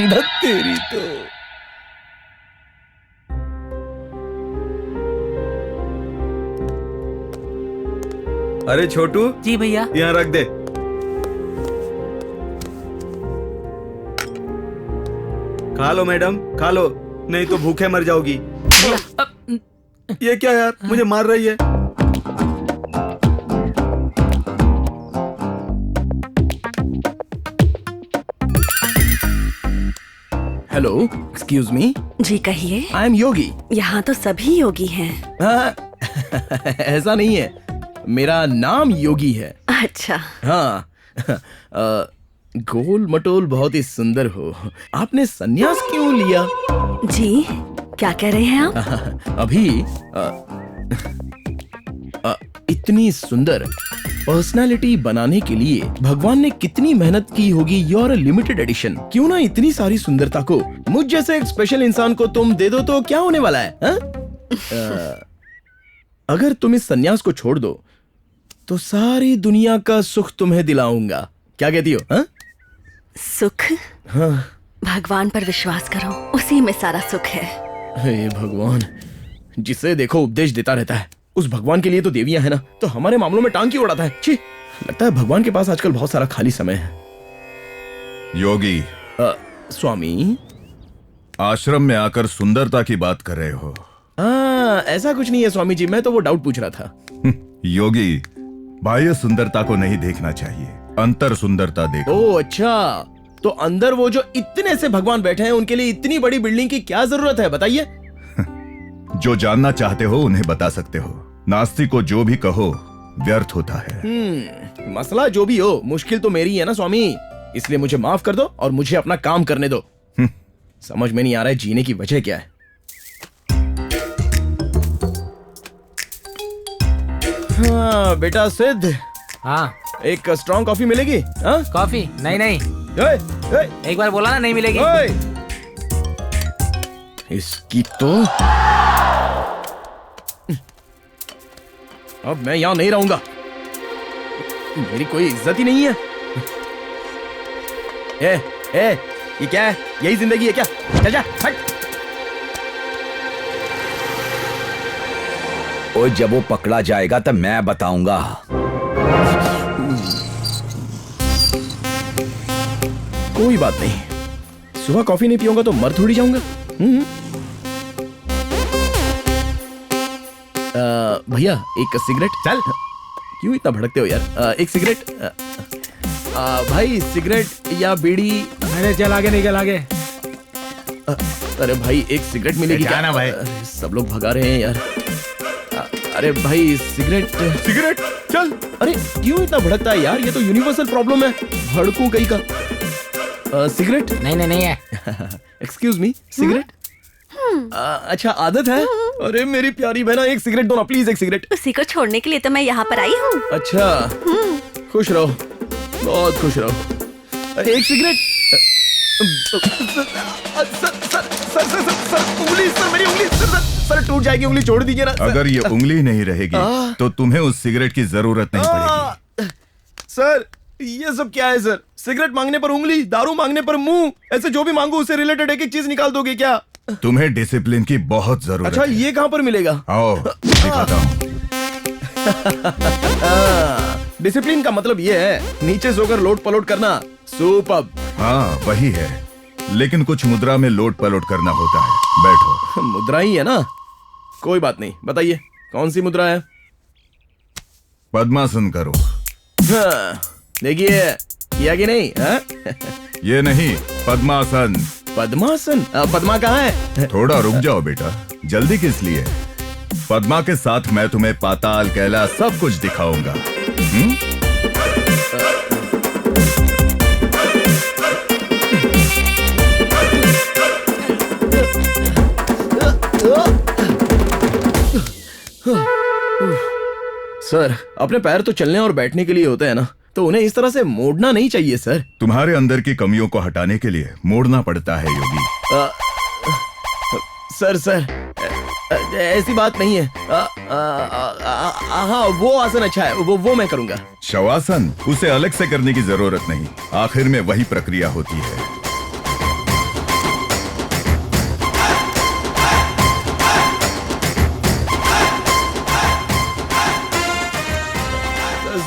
धत तेरी तो।
अरे छोटू,
जी भैया।
यहाँ रख दे। खा लो मैडम, खा लो, नहीं तो भूखे मर जाओगी। ये क्या यार, मुझे मार रही है।
Hello, excuse me.
जी कहिए।
I am Yogi.
यहाँ तो सभी योगी हैं।
हाँ, ऐसा नहीं है, मेरा नाम योगी है।
अच्छा।
हाँ, गोल मटोल बहुत ही सुंदर हो। आपने सन्यास क्यों लिया?
जी क्या कह रहे हैं आप?
अभी इतनी सुंदर पर्सनालिटी बनाने के लिए भगवान ने कितनी मेहनत की होगी। Your limited edition. क्यों ना इतनी सारी सुंदरता को मुझ जैसे एक स्पेशल इंसान को तुम दे दो तो क्या होने वाला है? अगर तुम इस सन्यास को छोड़ दो तो सारी दुनिया का सुख तुम्हें दिलाऊंगा। क्या कहती हो? हा?
सुख?
हाँ।
भगवान पर विश्वास करो, उसी में सारा सुख है।
हे भगवान, जिसे देखो उपदेश देता रहता है। उस भगवान के लिए तो देवियां है ना, तो हमारे मामलों में टांग क्यों उड़ाता है? छी, लगता है भगवान के पास आजकल बहुत सारा खाली समय है।
योगी,
स्वामी,
आश्रम में आकर सुंदरता की बात कर रहे हो?
ऐसा कुछ नहीं है स्वामी जी, मैं तो वो डाउट पूछ रहा था।
योगी, बाह्य सुंदरता को नहीं देखना चाहिए, अंतर सुंदरता देखो।
ओह अच्छा, तो अंदर वो जो इतने से भगवान बैठे हैं, उनके लिए इतनी बड़ी बिल्डिंग की क्या जरूरत है, बताइए?
जो जानना चाहते हो उन्हें बता सकते हो। नास्तिक को जो भी कहो व्यर्थ होता है।
मसला जो भी हो, मुश्किल तो मेरी है ना स्वामी, इसलिए मुझे माफ कर दो और मुझे अपना काम करने दो। समझ में नहीं आ रहा है जीने की वजह क्या है। हाँ बेटा सिद्ध।
हाँ।
एक स्ट्रॉन्ग कॉफी मिलेगी? हाँ?
कॉफी? नहीं नहीं। एक बार बोला ना नहीं मिलेगी।
इसकी तो अब मैं यहां नहीं रहूंगा, मेरी कोई इज्जत ही नहीं है। ये क्या है? यही जिंदगी है क्या? चल जा, हट।
और जब वो पकड़ा जाएगा तब मैं बताऊंगा।
कोई बात नहीं, सुबह कॉफी नहीं पीऊंगा तो मर थोड़ी जाऊंगा। भैया एक सिगरेट। चल, क्यों इतना भड़कते हो यार? एक सिगरेट। भाई सिगरेट या बीड़ी?
अरे चल आगे, निकल आगे।
अरे भाई एक सिगरेट मिलेगी क्या?
ना भाई,
सब लोग भगा रहे हैं यार। अरे भाई सिगरेट।
सिगरेट चल।
अरे क्यों इतना भड़कता है यार? ये तो यूनिवर्सल प्रॉब्लम है, भड़कू कहीं का। सिगरेट?
नहीं नहीं नहीं है।
Excuse me, cigarette? अच्छा आदत है। अरे मेरी प्यारी बहना, एक सिगरेट दो ना प्लीज, एक सिगरेट।
उसी को छोड़ने के लिए तो मैं यहाँ पर आई हूँ।
अच्छा, खुश रहो, बहुत खुश रहो। एक सिगरेट। सर उंगली, सर मेरी उंगली, सर टूट जाएगी उंगली, छोड़ दीजिए ना।
अगर ये उंगली नहीं रहेगी तो तुम्हें उस सिगरेट की जरूरत नहीं पड़ेगी।
सर ये सब क्या है सर? सिगरेट मांगने पर उंगली, दारू मांगने पर मुंह, ऐसे जो भी मांगू उससे रिलेटेड एक एक चीज निकाल दोगे क्या?
तुम्हें डिसिप्लिन की बहुत जरूरत
अच्छा
है।
ये कहाँ पर मिलेगा?
आओ दिखाता हूँ।
डिसिप्लिन का मतलब ये है नीचे सोकर लोट पलोट करना। सुपर्ब।
हाँ वही है, लेकिन कुछ मुद्रा में लोट पलोट करना होता है। बैठो।
मुद्रा ही है ना? कोई बात नहीं, बताइए कौन सी मुद्रा है?
पद्मासन करो।
हाँ, देखिए किया कि नहीं? हाँ?
ये नहीं, पद्मासन।
पद्मासन? पद्मा कहाँ है?
थोड़ा रुक जाओ बेटा, जल्दी किस लिए? पद्मा के साथ मैं तुम्हें पाताल कैलाश सब कुछ दिखाऊंगा।
सर, अपने पैर तो चलने और बैठने के लिए होते हैं ना, तो उन्हें इस तरह से मोड़ना नहीं चाहिए सर।
तुम्हारे अंदर की कमियों को हटाने के लिए मोड़ना पड़ता है योगी।
सर, ऐसी बात नहीं है। हाँ, वो आसन अच्छा है, वो मैं करूंगा।
शवासन उसे अलग से करने की जरूरत नहीं, आखिर में वही प्रक्रिया होती है।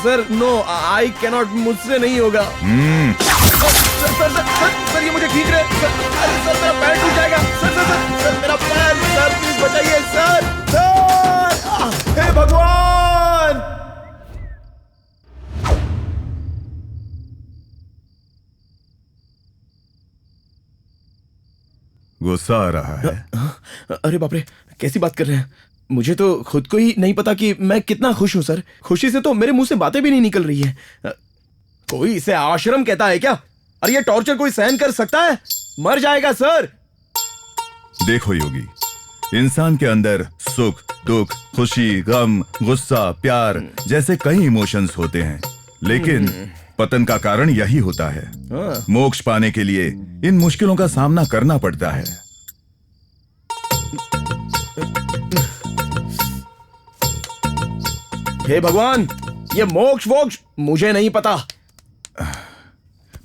सर नो, आई कैनॉट, मुझसे नहीं होगा। सर, ये मुझे खींच रहे। सर, मेरा पैर टूट जाएगा। सर, मेरा पैर। सर, प्लीज बचाइए। सर, हे भगवान।
गुस्सा आ रहा है?
अरे बाप रे, कैसी बात कर रहे हैं? मुझे तो खुद को ही नहीं पता कि मैं कितना खुश हूं सर। खुशी से तो मेरे मुंह से बातें भी नहीं निकल रही है। कोई इसे आश्रम कहता है क्या? और ये टॉर्चर कोई सहन कर सकता है? मर जाएगा सर।
देखो योगी, इंसान के अंदर सुख, दुख, खुशी, गम, गुस्सा, प्यार जैसे कई इमोशंस होते हैं, लेकिन पतन का कारण यही होता है। मोक्ष पाने के लिए इन मुश्किलों का सामना करना पड़ता है।
हे भगवान, ये मोक्ष वोक्ष मुझे नहीं पता।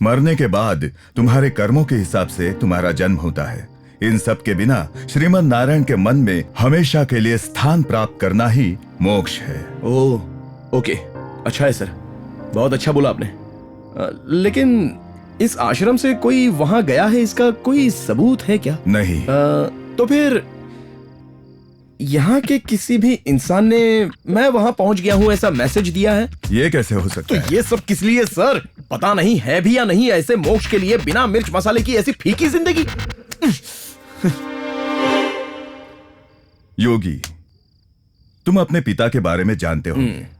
मरने के बाद तुम्हारे कर्मों के हिसाब से तुम्हारा जन्म होता है। इन सब के बिना श्रीमद् नारायण के मन में हमेशा के लिए स्थान प्राप्त करना ही मोक्ष है।
ओह, ओके, अच्छा है सर, बहुत अच्छा बोला आपने। लेकिन इस आश्रम से कोई वहां गया है, इसका कोई सबूत है क्या?
नहीं।
तो फिर यहाँ के किसी भी इंसान ने मैं वहां पहुंच गया हूं ऐसा मैसेज दिया है?
ये कैसे हो सकता है?
तो ये सब किस लिए सर? पता नहीं है भी या नहीं ऐसे मोक्ष के लिए बिना मिर्च मसाले की ऐसी फीकी जिंदगी।
योगी, तुम अपने पिता के बारे में जानते हो,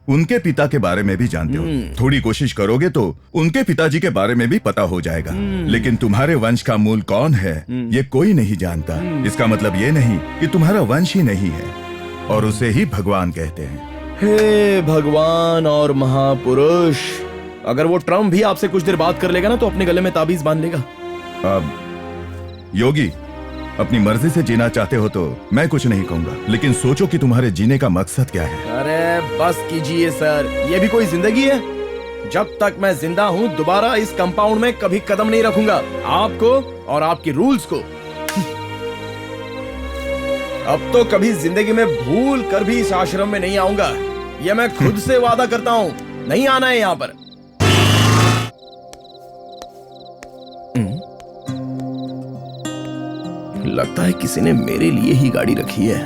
उनके पिता के बारे में भी जानते हो। थोड़ी कोशिश करोगे तो उनके पिताजी के बारे में भी पता हो जाएगा। लेकिन तुम्हारे वंश का मूल कौन है ये कोई नहीं जानता। इसका मतलब ये नहीं कि तुम्हारा वंश ही नहीं है, और उसे ही भगवान कहते हैं।
हे भगवान और महापुरुष, अगर वो ट्रम्प भी आपसे कुछ देर बात कर लेगा ना तो अपने गले में ताबीज बांध लेगा।
अब योगी, अपनी मर्जी से जीना चाहते हो तो मैं कुछ नहीं कहूंगा, लेकिन सोचो कि तुम्हारे जीने का मकसद क्या है।
अरे बस कीजिए सर, ये भी कोई जिंदगी है? जब तक मैं जिंदा हूँ दोबारा इस कंपाउंड में कभी कदम नहीं रखूंगा। आपको और आपकी रूल्स को अब तो कभी जिंदगी में भूल कर भी इस आश्रम में नहीं आऊंगा। ये मैं खुद से वादा करता हूँ, नहीं आना है यहाँ पर। लगता है किसी ने मेरे लिए ही गाड़ी रखी है।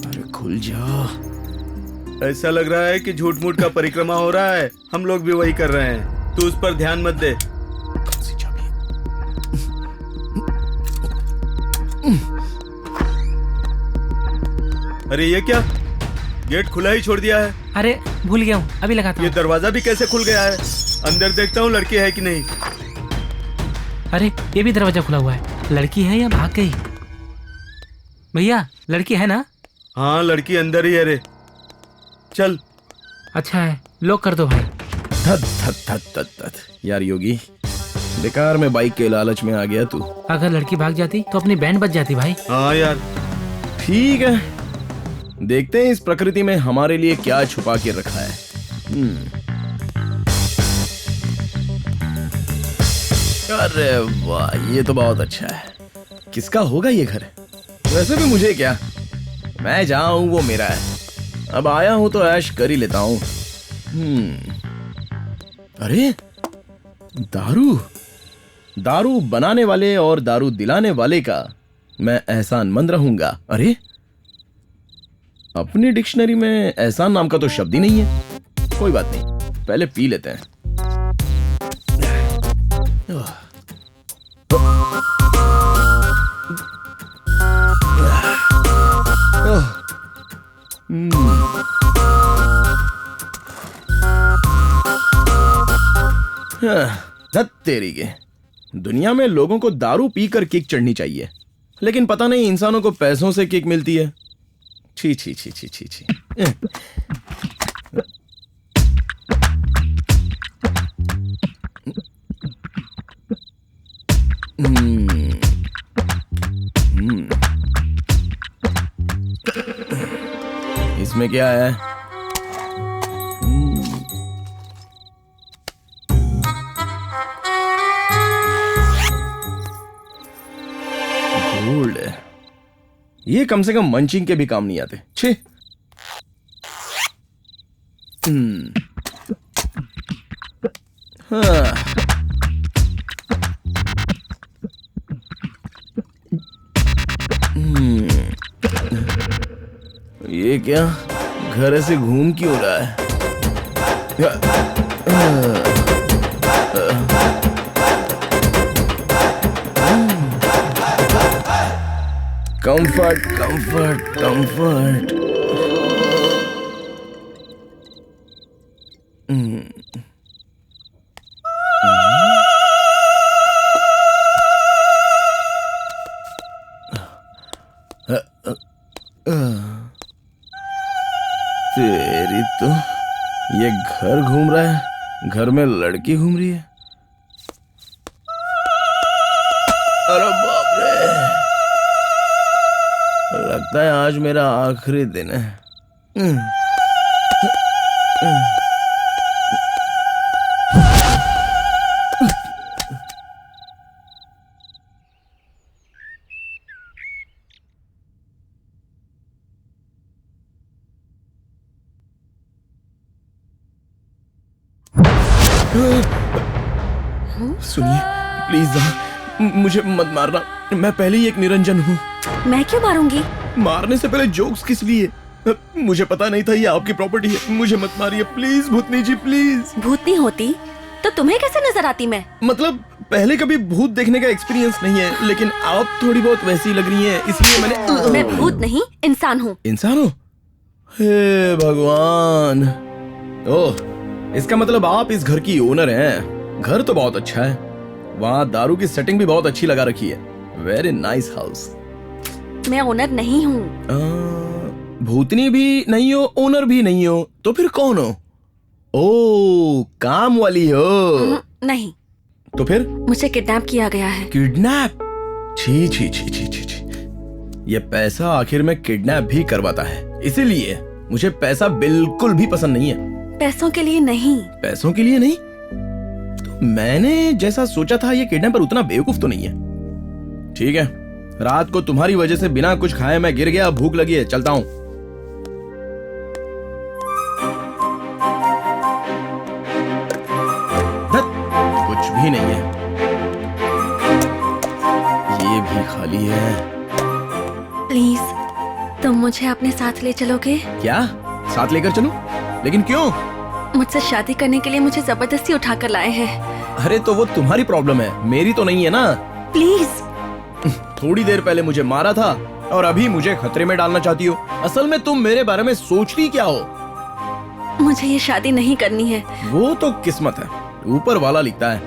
अरे खुल जा।
ऐसा लग रहा है कि झूठ मूठ का परिक्रमा हो रहा है। हम लोग भी वही कर रहे हैं, तू उस पर ध्यान मत दे।
कौन सी चाबी?
अरे ये क्या, गेट खुला ही छोड़ दिया है।
अरे भूल गया हूँ, अभी लगाता
ये
हूँ।
दरवाजा भी कैसे खुल गया है? अंदर देखता हूँ लड़की है कि नहीं।
अरे ये भी दरवाजा खुला हुआ है, लड़की है या भाग गई? भैया लड़की है ना?
हाँ लड़की अंदर ही है रे। चल।
अच्छा है, लॉक कर दो भाई।
थत थत थत थत थत। यार योगी, बेकार में बाइक के लालच में आ गया तू।
अगर लड़की भाग जाती तो अपनी बैंड बच जाती भाई।
हाँ यार।
ठीक है, देखते हैं इस प्रकृति में हमारे लिए क्या छुपा के रखा है। अरे वाह, ये तो बहुत अच्छा है। किसका होगा ये घर? वैसे भी मुझे क्या, मैं जहां हूं वो मेरा है। अब आया हूं तो ऐश कर ही लेता हूं। अरे दारू, दारू बनाने वाले और दारू दिलाने वाले का मैं एहसानमंद रहूंगा। अरे, अपनी डिक्शनरी में एहसान नाम का तो शब्द ही नहीं है। कोई बात नहीं, पहले पी लेते हैं। धत तेरी के, दुनिया में लोगों को दारू पीकर किक चढ़नी चाहिए, लेकिन पता नहीं इंसानों को पैसों से किक मिलती है। छी छी छी छी छी छी। इसमें क्या है? गोल्ड। ये कम से कम मंचिंग के भी काम नहीं आते। छे। हाँ। ये क्या, घर से घूम क्यों रहा है? Comfort comfort comfort. तेरी तो, ये घर घूम रहा है, घर में लड़की घूम रही है। अरे बाप रे, लगता है आज मेरा आखिरी दिन है। सुनिए प्लीज, मुझे मत मारना, मैं पहले ही एक निरंजन हूँ।
मैं क्यों मारूंगी?
मारने से पहले जोक्स किस लिए? मुझे पता नहीं था ये आपकी प्रॉपर्टी है। मुझे मत मारिए प्लीज भूतनी जी, प्लीज।
भूतनी होती तो तुम्हें कैसे नजर आती मैं?
मतलब पहले कभी भूत देखने का एक्सपीरियंस नहीं है, लेकिन आप थोड़ी बहुत वैसी लग रही हैं, इसलिए मैंने।
मैं भूत नहीं, इंसान हूँ।
इंसान हो? हे भगवान। ओह, इसका मतलब आप इस घर की ओनर हैं। घर तो बहुत अच्छा है, वहाँ दारू की सेटिंग भी बहुत अच्छी लगा रखी है। Very nice house.
मैं ओनर नहीं हूँ।
भूतनी भी नहीं हो, ओनर भी नहीं हो, तो फिर कौन हो? ओ, काम वाली हो?
नहीं।
तो फिर?
मुझे किडनैप किया गया है।
किडनैप? छी छी छी छी छी छी। ये पैसा आखिर में किडनैप भी करवाता है, इसीलिए मुझे पैसा बिल्कुल भी पसंद नहीं है।
पैसों के लिए नहीं।
पैसों के लिए नहीं? तो मैंने जैसा सोचा था ये किडनैपर उतना बेवकूफ तो नहीं है। ठीक है, रात को तुम्हारी वजह से बिना कुछ खाए मैं गिर गया, भूख लगी है, चलता हूं। कुछ भी नहीं है, ये भी खाली है।
प्लीज तुम मुझे अपने साथ ले चलोगे?
क्या? साथ लेकर चलूं? लेकिन क्यों?
मुझसे शादी करने के लिए मुझे जबरदस्ती उठाकर लाए हैं।
अरे तो वो तुम्हारी प्रॉब्लम है, मेरी तो नहीं है ना।
प्लीज।
थोड़ी देर पहले मुझे मारा था और अभी मुझे खतरे में डालना चाहती हो। असल में तुम मेरे बारे में सोचती क्या हो?
मुझे ये शादी नहीं करनी है।
वो तो किस्मत है, ऊपर वाला लिखता है,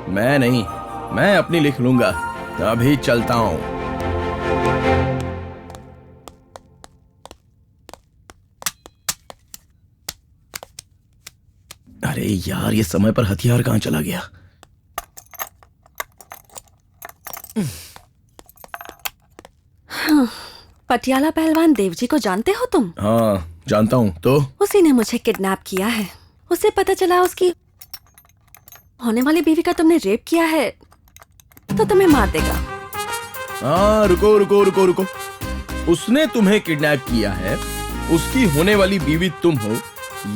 मैं नहीं। मैं अपनी लिख लूंगा। अभी चलता हूं। अरे यार, ये समय पर हथियार कहां चला गया?
पटियाला पहलवान देवजी को जानते हो तुम?
हाँ जानता हूँ। तो
उसी ने मुझे किडनैप किया है। उसे पता चला उसकी होने वाली बीवी का तुमने रेप किया है तो तुम्हें मार देगा।
हाँ रुको रुको रुको रुको, उसने तुम्हें किडनैप किया है, उसकी होने वाली बीवी तुम हो,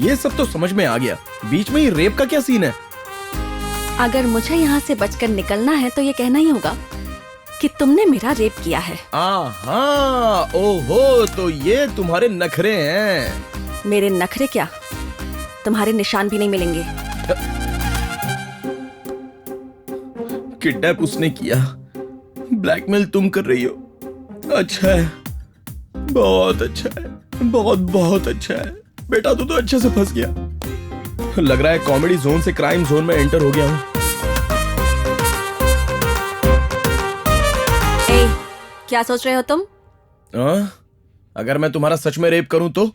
ये सब तो समझ में आ गया। बीच में ही रेप का क्या सीन है?
अगर मुझे यहाँ से बचकर निकलना है तो ये कहना ही होगा कि तुमने मेरा रेप किया है।
आहा, ओहो, तो ये तुम्हारे नखरे हैं।
मेरे नखरे क्या, तुम्हारे निशान भी नहीं मिलेंगे।
किडनैप उसने किया, ब्लैकमेल तुम कर रही हो। अच्छा है, बहुत अच्छा है, बहुत बहुत अच्छा है बेटा। तू तो अच्छे से फंस गया। लग रहा है कॉमेडी जोन से क्राइम जोन में एंटर हो गया हूँ।
क्या सोच रहे हो तुम?
अगर मैं तुम्हारा सच में रेप करूं तो?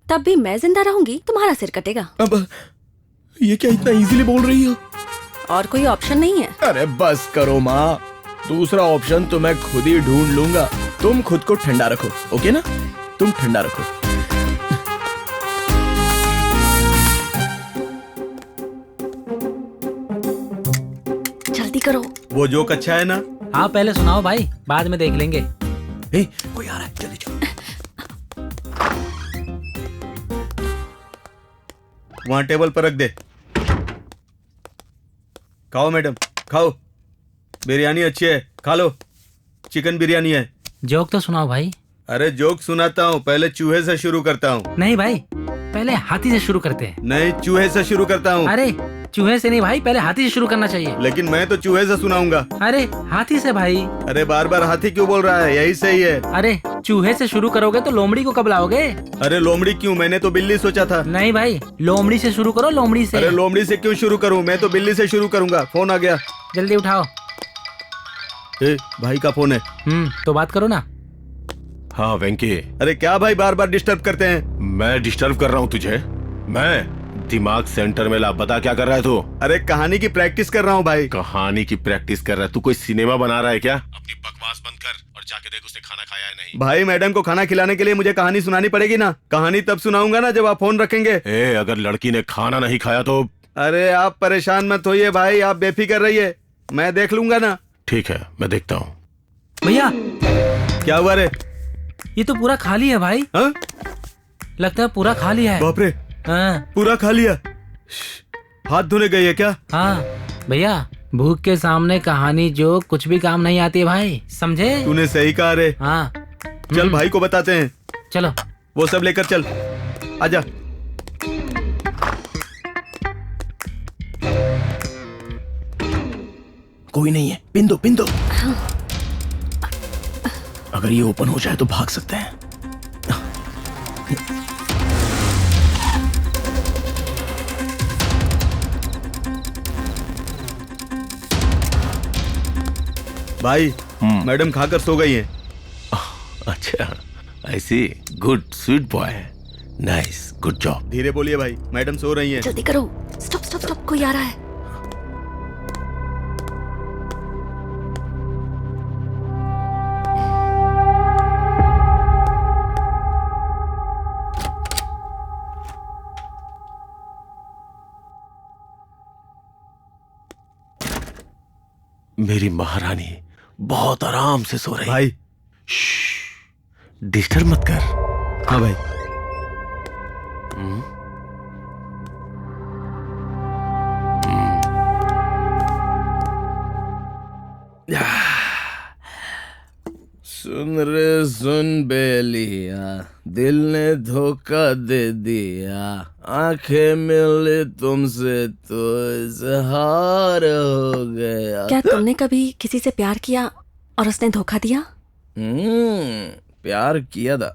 तब भी मैं जिंदा रहूंगी, तुम्हारा सिर कटेगा।
अब ये क्या इतना इजीली बोल रही हो?
और कोई ऑप्शन नहीं है।
अरे बस करो माँ, दूसरा ऑप्शन तो मैं खुद ही ढूंढ लूंगा। तुम खुद को ठंडा रखो, ओके ना? तुम ठंडा रखो।
जल्दी करो।
वो जोक अच्छा है ना?
हाँ पहले सुनाओ भाई, बाद में देख लेंगे।
कोई आ रहा है, जल्दी चलो।
वहां टेबल पर रख दे। खाओ मैडम, खाओ। बिरयानी अच्छी है, खा लो। चिकन बिरयानी है।
जोक तो सुनाओ भाई।
अरे जोक सुनाता हूँ, पहले चूहे से शुरू करता हूँ।
नहीं भाई, पहले हाथी से शुरू करते हैं।
नहीं, चूहे से शुरू करता हूँ।
अरे चूहे से नहीं भाई, पहले हाथी से शुरू करना चाहिए।
लेकिन मैं तो चूहे से सुनाऊंगा।
अरे हाथी से भाई।
अरे बार बार हाथी क्यों बोल रहा है? यही सही है।
अरे चूहे से शुरू करोगे तो लोमड़ी को कब लाओगे?
अरे लोमड़ी क्यों? मैंने तो बिल्ली सोचा था।
नहीं भाई, लोमड़ी से शुरू करो, लोमड़ी से।
अरे लोमड़ी से क्यों शुरू करूँ? मैं तो बिल्ली से शुरू करूंगा। फोन आ गया,
जल्दी उठाओ।
भाई का फोन है।
तो बात करो ना।
हाँ वेंकी।
अरे क्या भाई बार बार डिस्टर्ब करते हैं?
मैं डिस्टर्ब कर रहा हूँ तुझे? मैं दिमाग सेंटर में ला। बता क्या कर रहा है तू?
अरे कहानी की प्रैक्टिस कर रहा हूँ भाई।
कहानी की प्रैक्टिस कर रहा है? तू कोई सिनेमा बना रहा है क्या? अपनी बकवास बंद कर और जाके देख उसने खाना खाया है नहीं।
भाई मैडम को खाना खिलाने के लिए मुझे कहानी सुनानी पड़ेगी ना। कहानी तब सुनाऊंगा ना जब आप फोन रखेंगे।
अगर लड़की ने खाना नहीं खाया तो?
अरे आप परेशान मत होइए भाई, आप बेफिक्र रहिए, मैं देख लूंगा ना।
ठीक है, मैं देखता हूँ।
भैया
क्या हुआ रे?
ये तो पूरा खाली है भाई।
हाँ?
लगता है पूरा खाली है।
बाप रे,
हाँ।
पूरा खा लिया। हाथ धोने गई है क्या?
हाँ भैया, भूख के सामने कहानी जो कुछ भी काम नहीं आती है भाई, समझे?
तूने सही कहा रे।
हाँ
चल भाई को बताते हैं।
चलो
वो सब लेकर चल, आजा।
कोई नहीं है, पिन दो, पिन दो। अगर ये ओपन हो जाए तो भाग सकते हैं।
भाई मैडम खाकर सो गई है।
अच्छा, ऐसी। Good sweet boy, nice, good job.
धीरे बोलिए भाई, मैडम सो रही हैं।
जल्दी करो। स्टॉप स्टॉप स्टॉप, कोई आ रहा है।
मेरी महारानी बहुत आराम से सो रही।
भाई
डिस्टर्ब मत कर।
हाँ भाई।
सुन रे सुन बेलिया, दिल ने धोखा दे दिया। आंखें मिली तुमसे तो इजहार हो गया।
क्या तुमने कभी किसी से प्यार किया और उसने धोखा दिया?
प्यार किया था।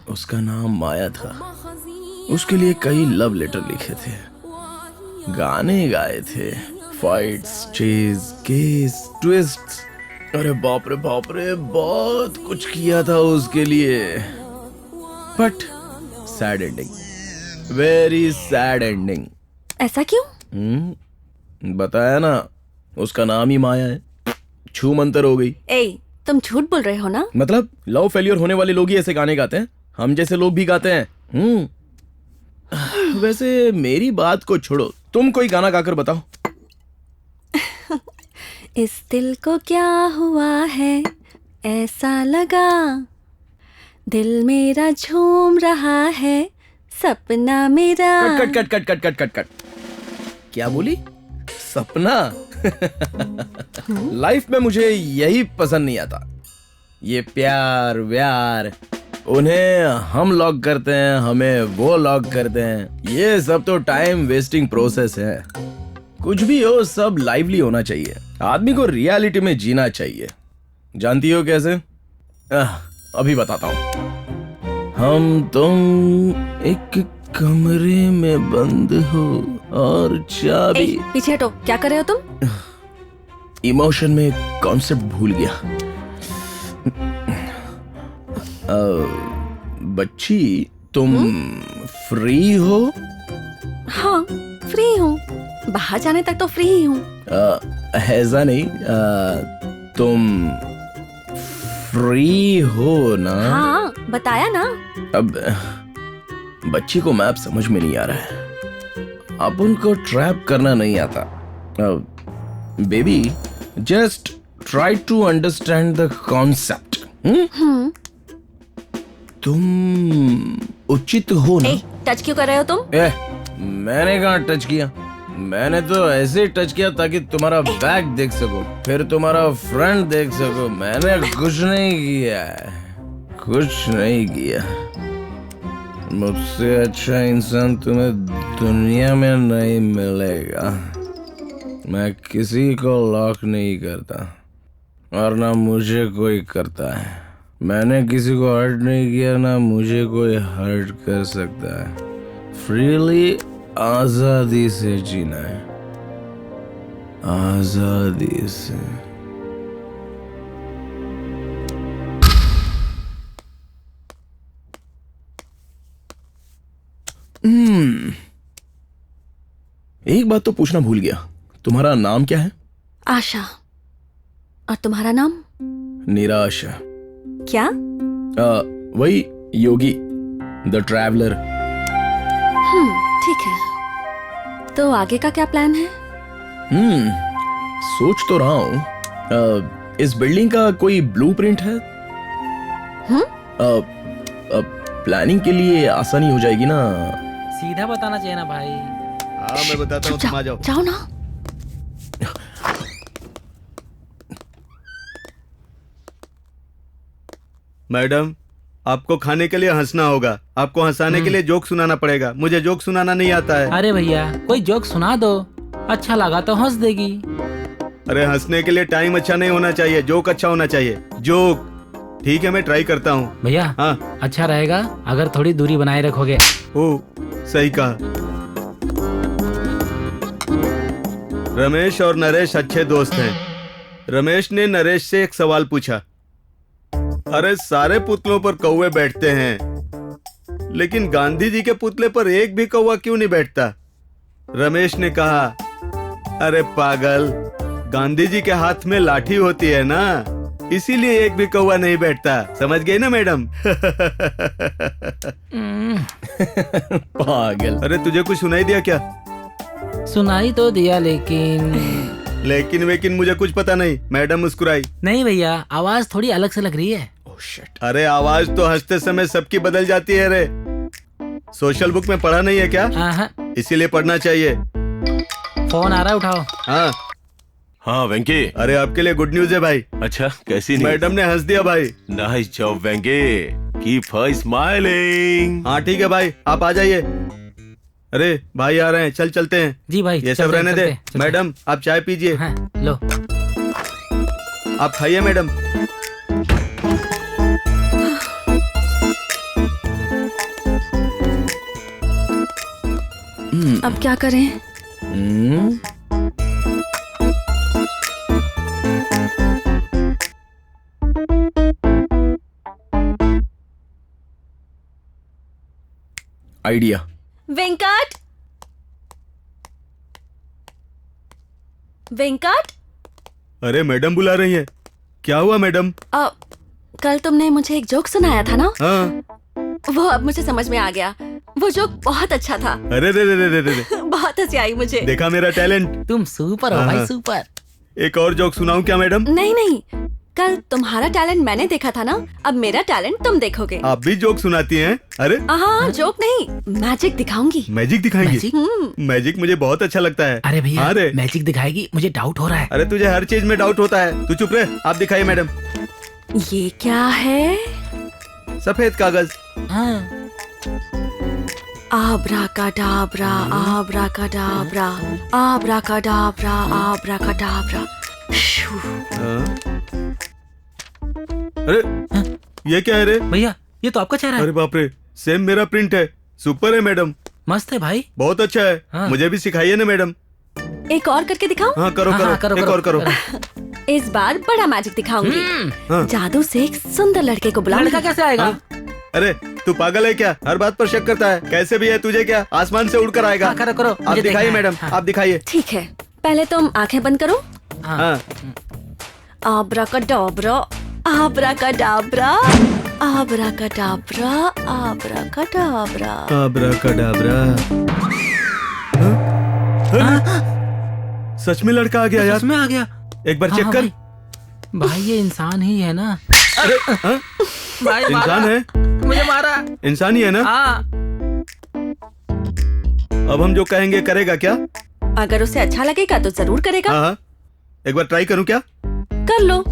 उसका नाम माया था। उसके लिए कई लव लेटर लिखे थे, गाने गाए थे, फाइट्स, चेज, केस, ट्विस्ट्स। अरे बाप रे बाप रे, बहुत कुछ किया था उसके लिए। But sad ending, very sad ending.
ऐसा क्यों?
बताया ना, उसका नाम ही माया है। छू मंतर हो गई।
तुम झूठ बोल रहे हो ना?
मतलब लव फेलियर होने वाले लोग ही ऐसे गाने गाते हैं, हम जैसे लोग भी गाते हैं। वैसे मेरी बात को छोड़ो, तुम कोई गाना गाकर बताओ।
इस दिल को क्या हुआ है, ऐसा लगा दिल मेरा झूम रहा है, सपना मेरा।
Cut cut cut cut cut cut cut. क्या बोली? सपना? लाइफ में मुझे यही पसंद नहीं आता, ये प्यार व्यार। उन्हें हम लॉक करते हैं, हमें वो लॉक करते हैं। ये सब तो टाइम वेस्टिंग प्रोसेस है। कुछ भी हो, सब लाइवली होना चाहिए। आदमी को रियलिटी में जीना चाहिए। जानती हो कैसे? अभी बताता हूँ। हम तुम एक कमरे में बंद हो और चाबी।
पीछे हटो, क्या कर रहे हो तुम?
इमोशन में कॉन्सेप्ट भूल गया। बच्ची, तुम फ्री हो?
हाँ, फ्री हूँ। बाहर जाने तक तो फ्री ही हूँ।
ऐसा नहीं, तुम फ्री हो ना?
हाँ, बताया ना।
अब बच्ची को मैप समझ में नहीं आ रहा है। अब उनको ट्रैप करना नहीं आता। Baby, just try to understand the concept. तुम उचित हो ना?
टच क्यों कर रहे हो तुम?
मैंने कहाँ टच किया? मैंने तो ऐसे टच किया ताकि तुम्हारा बैग देख सको, फिर तुम्हारा फ्रंट देख सको। मैंने कुछ नहीं किया, कुछ नहीं किया। मुझसे अच्छा इंसान तुम्हें दुनिया में नहीं मिलेगा। मैं किसी को लॉक नहीं करता और ना मुझे कोई करता है। मैंने किसी को हर्ट नहीं किया, ना मुझे कोई हर्ट कर सकता है। फ्रीली आजादी से जीना है, आजादी से। एक बात तो पूछना भूल गया, तुम्हारा नाम क्या है?
आशा। और तुम्हारा नाम?
निराशा।
क्या?
वही योगी, द ट्रैवलर।
ठीक है, तो आगे का क्या प्लान है?
सोच तो रहा हूँ। इस बिल्डिंग का कोई ब्लूप्रिंट है? प्लानिंग के लिए आसानी हो जाएगी ना?
सीधा बताना चाहिए ना भाई।
हाँ, मैं बताता हूँ, तुम आ जाओ।
जाओ ना।
मैडम, आपको खाने के लिए हंसना होगा। आपको हंसाने के लिए जोक सुनाना पड़ेगा। मुझे जोक सुनाना नहीं आता है।
अरे भैया, कोई जोक सुना दो, अच्छा लगा तो हंस देगी।
अरे हंसने के लिए टाइम अच्छा नहीं होना चाहिए, जोक अच्छा होना चाहिए। जोक। ठीक है, मैं ट्राई करता हूँ।
भैया,
हाँ,
अच्छा रहेगा अगर थोड़ी दूरी बनाए रखोगे।
ओ, सही कहा। रमेश और नरेश अच्छे दोस्त हैं। रमेश ने नरेश से एक सवाल पूछा। अरे सारे पुतलों पर कौवे बैठते हैं, लेकिन गांधी जी के पुतले पर एक भी कौवा क्यों नहीं बैठता? रमेश ने कहा, अरे पागल, गांधी जी के हाथ में लाठी होती है ना, इसीलिए एक भी कौवा नहीं बैठता। समझ गई ना मैडम?
पागल।
अरे तुझे कुछ सुनाई दिया क्या?
सुनाई तो दिया, लेकिन
लेकिन मुझे कुछ पता नहीं। मैडम मुस्कुराई।
नहीं भैया, आवाज थोड़ी अलग से लग रही है।
अरे आवाज तो हंसते समय सबकी बदल जाती है रे। सोशल बुक में पढ़ा नहीं है क्या? इसीलिए पढ़ना चाहिए।
फोन आ रहा है, उठाओ।
हाँ
हाँ वेंके।
अरे आपके लिए गुड न्यूज है भाई।
अच्छा, कैसी न्यूज़?
मैडम ने हंस दिया भाई।
Nice job Venke, keep her smiling.
हाँ ठीक है भाई, आप आ जाइए। अरे भाई आ रहे हैं, चलते हैं।
जी भाई,
ये सब रहने दे। मैडम आप चाय पीजिए।
हाँ, लो।
आप खाइए मैडम।
अब क्या करें?
आइडिया।
वेंकट, वेंकट।
अरे मैडम बुला रही है। क्या हुआ मैडम?
कल तुमने मुझे एक जोक सुनाया था ना?
हाँ।
वो अब मुझे समझ में आ गया। वो जोक बहुत अच्छा था।
अरे रे रे रे रे रे।
बहुत हंसी आई मुझे।
देखा मेरा टैलेंट?
तुम सुपर हो भाई, सुपर।
एक और जोक सुनाऊं क्या मैडम?
नहीं नहीं, कल तुम्हारा टैलेंट मैंने देखा था ना, अब मेरा टैलेंट तुम देखोगे।
आप भी जोक सुनाती हैं? अरे
हाँ, जोक नहीं, मैजिक दिखाऊंगी।
मैजिक दिखाएंगी?
मैजिक?
मैजिक मुझे बहुत अच्छा लगता है।
अरे भैया,
हाँ रे।
मैजिक दिखाएगी, मुझे डाउट हो रहा है।
अरे तुझे हर चीज में डाउट होता है, तू चुप रहे। आप दिखाइए मैडम।
ये क्या है?
सफेद कागज।
हाँ।
आब्राकाडाब्रा, आब्राकाडाब्रा, आब्राकाडाब्रा, आब्राकाडाब्रा। शू।
अरे ये क्या है रे?
भैया, ये तो आपका चेहरा है।
अरे बाप रे, सेम मेरा प्रिंट है। सुपर है मैडम।
मस्त है भाई।
बहुत अच्छा है।
हाँ।
मुझे भी सिखाइए ना मैडम।
एक और करके दिखाऊं?
हाँ करो
हाँ,
करो, एक और करो।
इस बार बड़ा मैजिक दिखाऊंगी।
हाँ।
जादू से एक सुंदर लड़के को बुलाऊंगी।
लड़का कैसे आएगा?
अरे तू पागल है क्या? हर बात पर शक करता है। कैसे भी है, तुझे क्या आसमान से उड़कर आएगा?
हाँ, करो करो,
आप
मुझे
दिखाइए
देखना है।
मैडम,
हाँ।
आप दिखाइए।
ठीक है, पहले तुम आंखें बंद करो।
हाँ।
आब्राकाडाब्रा, आब्राकाडाब्रा, आब्राकाडाब्रा, आब्राकाडाब्रा।
आब्राकाडाब्रा। सच में लड़का आ गया यार।
सच में आ गया।
एक बार
हाँ,
चेक
हाँ,
कर।
भाई ये इंसान ही है ना?
अरे हाँ?
भाई
इंसान है?
मुझे मारा।
इंसान ही है ना?
हाँ।
अब हम जो कहेंगे करेगा क्या?
अगर उसे अच्छा लगेगा तो जरूर करेगा।
हाँ। एक बार ट्राई करूं क्या?
कर लो।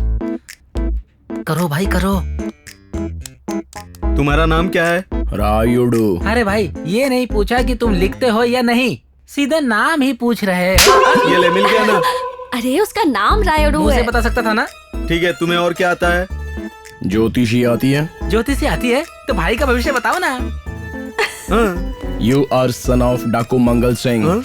करो भाई करो।
तुम्हारा नाम क्या है?
रायुडू।
अरे भाई, ये नहीं पूछा कि तुम लिखते हो या नहीं, सीधे नाम ही पूछ रहे।
ये ले, मिल गया ना?
अरे उसका नाम रायुडू
मुझे
है।
बता सकता था ना।
ठीक है, तुम्हें और क्या आता है?
ज्योतिषी आती है।
ज्योतिषी आती है तो भाई का भविष्य बताओ ना।
हाँ?
यू आर सन ऑफ डाकू मंगल सिंह।
हाँ?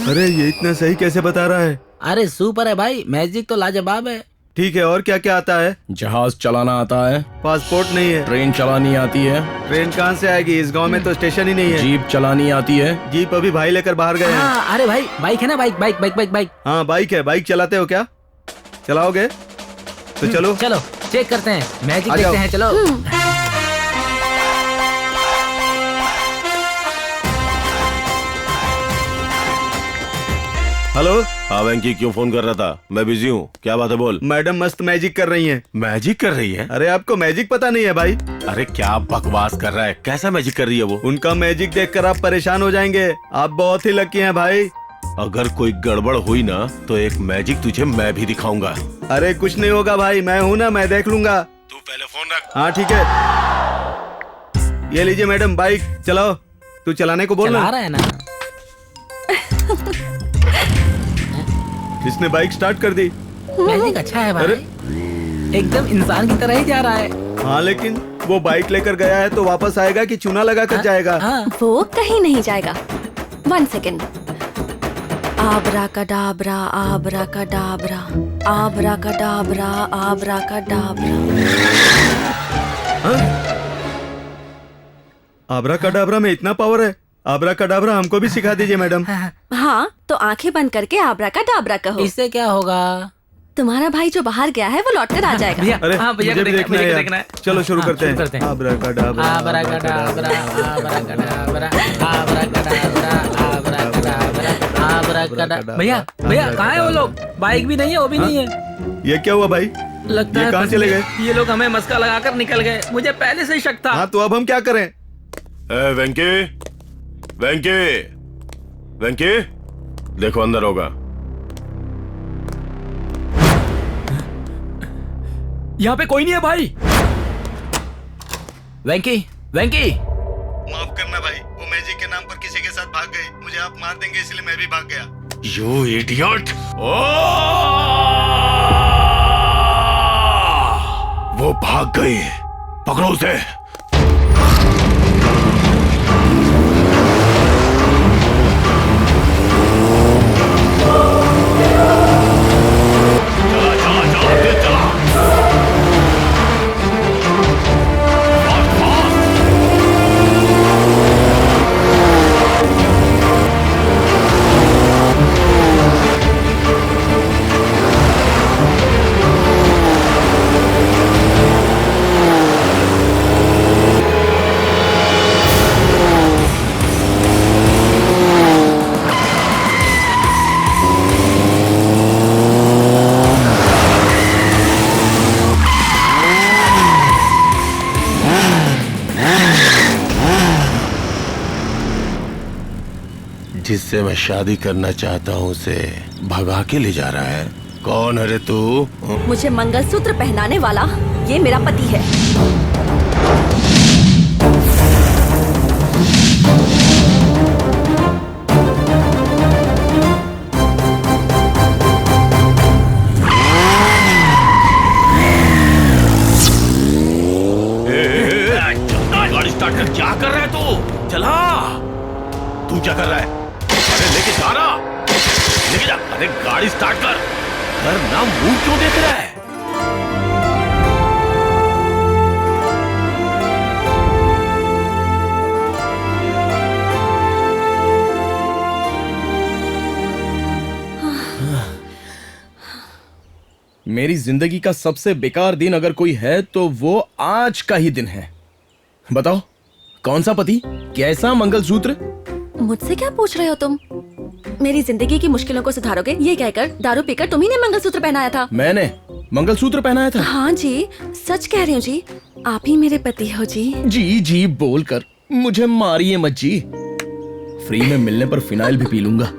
अरे ये इतना सही कैसे बता रहा है?
अरे सुपर है भाई, मैजिक तो लाजवाब है।
ठीक है, और क्या क्या आता है?
जहाज चलाना आता है।
पासपोर्ट नहीं है।
ट्रेन चलानी आती है।
ट्रेन कहाँ से आएगी? इस गांव में तो स्टेशन ही नहीं है।
जीप चलानी आती है।
जीप अभी भाई लेकर बाहर गए हैं।
हाँ, अरे भाई बाइक है ना, bike bike bike bike bike.
हाँ बाइक है। बाइक चलाते हो क्या? चलाओगे तो चलो।
चलो चेक करते हैं, मैजिक
आ जाओ।
देखते हैं, चलो।
हेलो।
हाँ वेंकी, क्यों फोन कर रहा था? मैं बिजी हूँ, क्या बात है बोल।
मैडम मस्त मैजिक कर रही हैं।
मैजिक कर रही है?
अरे आपको मैजिक पता नहीं है भाई?
अरे क्या बकवास कर रहा है, कैसा मैजिक कर रही है वो?
उनका मैजिक देखकर आप परेशान हो जाएंगे। आप बहुत ही लकी हैं भाई।
अगर कोई गड़बड़ हुई ना तो एक मैजिक तुझे मैं भी दिखाऊंगा।
अरे कुछ नहीं होगा भाई, मैं हूँ ना, मैं देख लूंगा।
तू पहले फोन रख।
हाँ ठीक है। ये लीजिए मैडम, बाइक चलाओ। तू चलाने को बोल
चला
ना।
रहा है ना।
इसने बाइक स्टार्ट कर दी।
मैजिक अच्छा है भाई, एकदम इंसान की तरह ही जा रहा है।
हाँ लेकिन वो बाइक लेकर गया है तो वापस आएगा कि चूना लगा कर जाएगा?
हाँ।
वो कहीं नहीं जाएगा। 1 सेकेंड। आब्राकाडाब्रा, आब्राकाडाब्रा, आब्राकाडाब्रा, आब्राकाडाब्रा।
आब्राकाडाब्रा में इतना पावर है? आब्राकाडाब्रा हमको भी सिखा दीजिए मैडम।
हाँ तो आंखें बंद करके आब्राकाडाब्रा कहो।
इससे क्या होगा?
तुम्हारा भाई जो बाहर गया है वो लौट कर आ जाएगा।
भैया,
अरे
हाँ, भैया
मुझे
को
भी
देखना
देखना है
है,
यार।
देखना है।
चलो शुरू
हाँ,
करते
शुरू करते
हैं।
हैं।
आब्राकाडाब्रा,
आब्राकाडाब्रा, आब्राकाडाब्रा, आब्राकाडाब्रा, आब्राकाडाब्रा, आब्राकाडाब्रा। भैया भैया, कहाँ है वो लोग? बाइक भी नहीं है, वो भी नहीं है।
ये क्या हुआ भाई?
लगता
ये
है
कहाँ
फंस
चले
गए।
गए?
ये लोग हमें मस्का लगाकर निकल गए, मुझे पहले से ही शक था।
हाँ तो अब हम क्या करें?
वेंकी, वेंकी, वेंकी, देखो अंदर होगा।
यहाँ पे कोई नहीं है भाई। वेंकी, वेंकी।
माफ करना भाई, वो मैजिक के नाम पर किसी के साथ भाग गए। मुझे आप मार देंगे इसलिए मैं भी भाग गया।
You idiot! वो भाग गई, पकड़ो उसे। जिससे मैं शादी करना चाहता हूँ उसे भगा के ले जा रहा है। कौन है रे तू?
मुझे मंगलसूत्र पहनाने वाला ये मेरा पति है।
गाड़ी स्टार्ट कर, क्या कर रहा है तू? चला। तू क्या कर रहा है? अरे लेके जा ना, लेके जा। अरे गाड़ी स्टार्ट कर ना, मुंह क्यों देख रहा है?
मेरी जिंदगी का सबसे बेकार दिन अगर कोई है तो वो आज का ही दिन है। बताओ कौन सा पति, कैसा मंगलसूत्र?
मुझसे क्या पूछ रहे हो तुम? मेरी जिंदगी की मुश्किलों को सुधारोगे ये कहकर दारू पीकर तुम ही ने मंगलसूत्र पहनाया था।
मैंने मंगलसूत्र पहनाया था?
हाँ जी, सच कह रही हूँ जी, आप ही मेरे पति हो जी।
जी जी बोलकर मुझे मारिए मत जी। फ्री में मिलने पर फिनाइल भी पी लूंगा।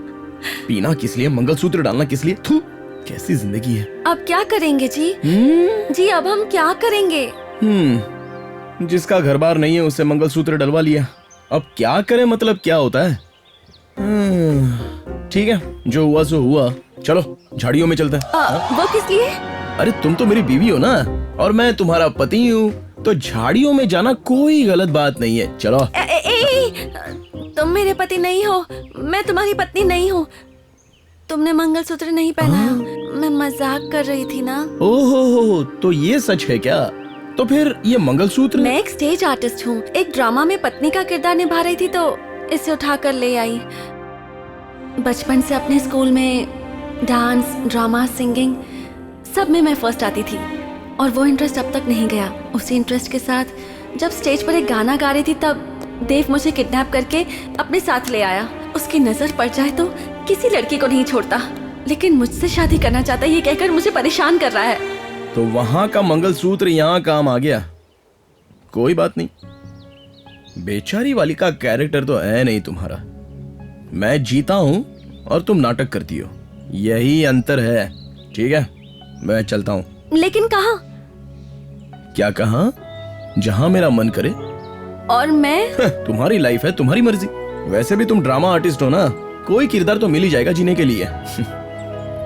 पीना किस लिए, मंगलसूत्र डालना किस लिए? थू, कैसी जिंदगी है।
अब क्या करेंगे जी? जी अब हम क्या करेंगे?
जिसका घर बार नहीं है उसे मंगलसूत्र डलवा लिया, अब क्या करें, मतलब क्या होता है। ठीक है, जो हुआ सो हुआ। चलो झाड़ियों में चलते हैं।
वो किस लिए?
अरे तुम तो मेरी बीवी हो ना, और मैं तुम्हारा पति हूँ, तो झाड़ियों में जाना कोई गलत बात नहीं है। चलो।
तुम मेरे पति नहीं हो, मैं तुम्हारी पत्नी नहीं हूँ। तुमने मंगलसूत्र नहीं पहनाया। मैं मजाक कर रही थी ना।
ओहो, तो ये सच है क्या? तो फिर ये मंगलसूत्र?
मैं एक स्टेज आर्टिस्ट हूँ, एक ड्रामा में पत्नी का किरदार निभा रही थी तो इसे उठाकर ले आई। बचपन से अपने स्कूल में डांस, ड्रामा, सिंगिंग सब में मैं फर्स्ट आती थी और वो इंटरेस्ट अब तक नहीं गया। उसी इंटरेस्ट के साथ जब स्टेज पर एक गाना गा रही थी तब देव मुझे किडनैप करके अपने साथ ले आया। उसकी नजर पड़ जाए तो किसी लड़की को नहीं छोड़ता, लेकिन मुझसे शादी करना चाहता है ये कहकर मुझे परेशान कर रहा है।
तो वहां का मंगलसूत्र यहाँ काम आ गया। कोई बात नहीं, बेचारी वाली का कैरेक्टर तो है नहीं तुम्हारा। मैं जीता हूं और तुम नाटक करती हो, यही अंतर है। ठीक है, मैं चलता हूं।
लेकिन कहाँ?
क्या कहाँ? जहां मेरा मन करे।
और मैं?
तुम्हारी लाइफ है, तुम्हारी मर्जी। वैसे भी तुम ड्रामा आर्टिस्ट हो ना, कोई किरदार तो मिल ही जाएगा जीने के लिए।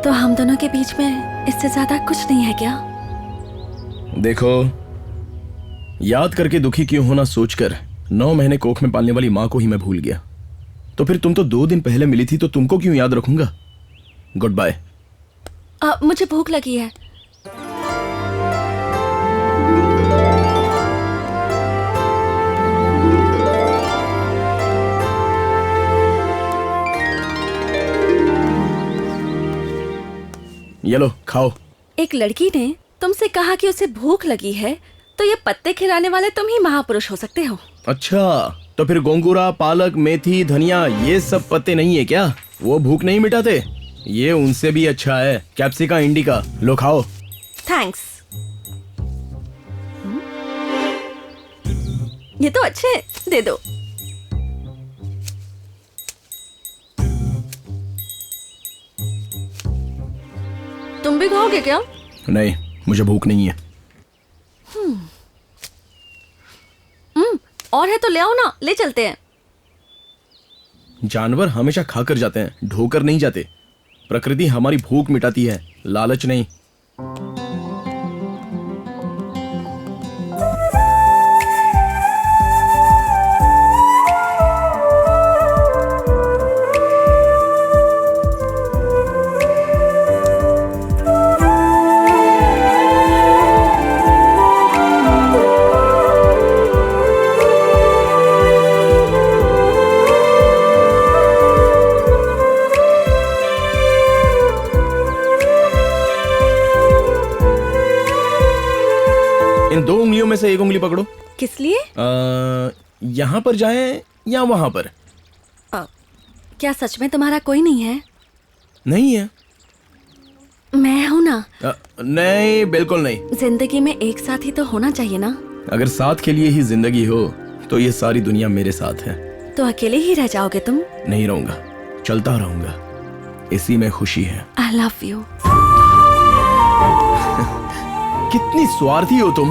तो हम दोनों के बीच में इससे ज्यादा कुछ नहीं है क्या?
देखो, याद करके दुखी क्यों होना सोचकर 9 महीने कोख में पालने वाली माँ को ही मैं भूल गया। तो फिर तुम तो 2 दिन पहले मिली थी, तो तुमको क्यों याद रखूंगा। Goodbye.
मुझे भूख लगी है।
ये लो, खाओ।
एक लड़की ने तुमसे कहा कि उसे भूख लगी है, तो ये पत्ते खिलाने वाले तुम ही महापुरुष हो सकते हो।
अच्छा, तो फिर गोंगूरा, पालक, मेथी, धनिया ये सब पत्ते नहीं है क्या? वो भूख नहीं मिटाते? ये उनसे भी अच्छा है, कैप्सिका इंडिका। लो खाओ।
थैंक्स। ये तो अच्छे, दे दो। तुम भी खाओगे क्या?
नहीं, मुझे भूख नहीं है।
और है तो ले आओ ना, ले चलते हैं।
जानवर हमेशा खाकर जाते हैं, ढोकर नहीं जाते। प्रकृति हमारी भूख मिटाती है, लालच नहीं। इन 2 उंगलियों में से एक उंगली पकड़ो।
किस लिए?
यहाँ पर जाएं या वहां पर?
क्या सच में तुम्हारा कोई नहीं है?
नहीं है।
मैं हूं ना।
नहीं, बिल्कुल नहीं।
जिंदगी में एक साथ ही तो होना चाहिए ना।
अगर साथ के लिए ही जिंदगी हो तो ये सारी दुनिया मेरे साथ है।
तो अकेले ही रह जाओगे तुम?
नहीं रहूंगा। चलता रहूंगा, इसी में खुशी है।
I love you.
कितनी स्वार्थी हो तुम।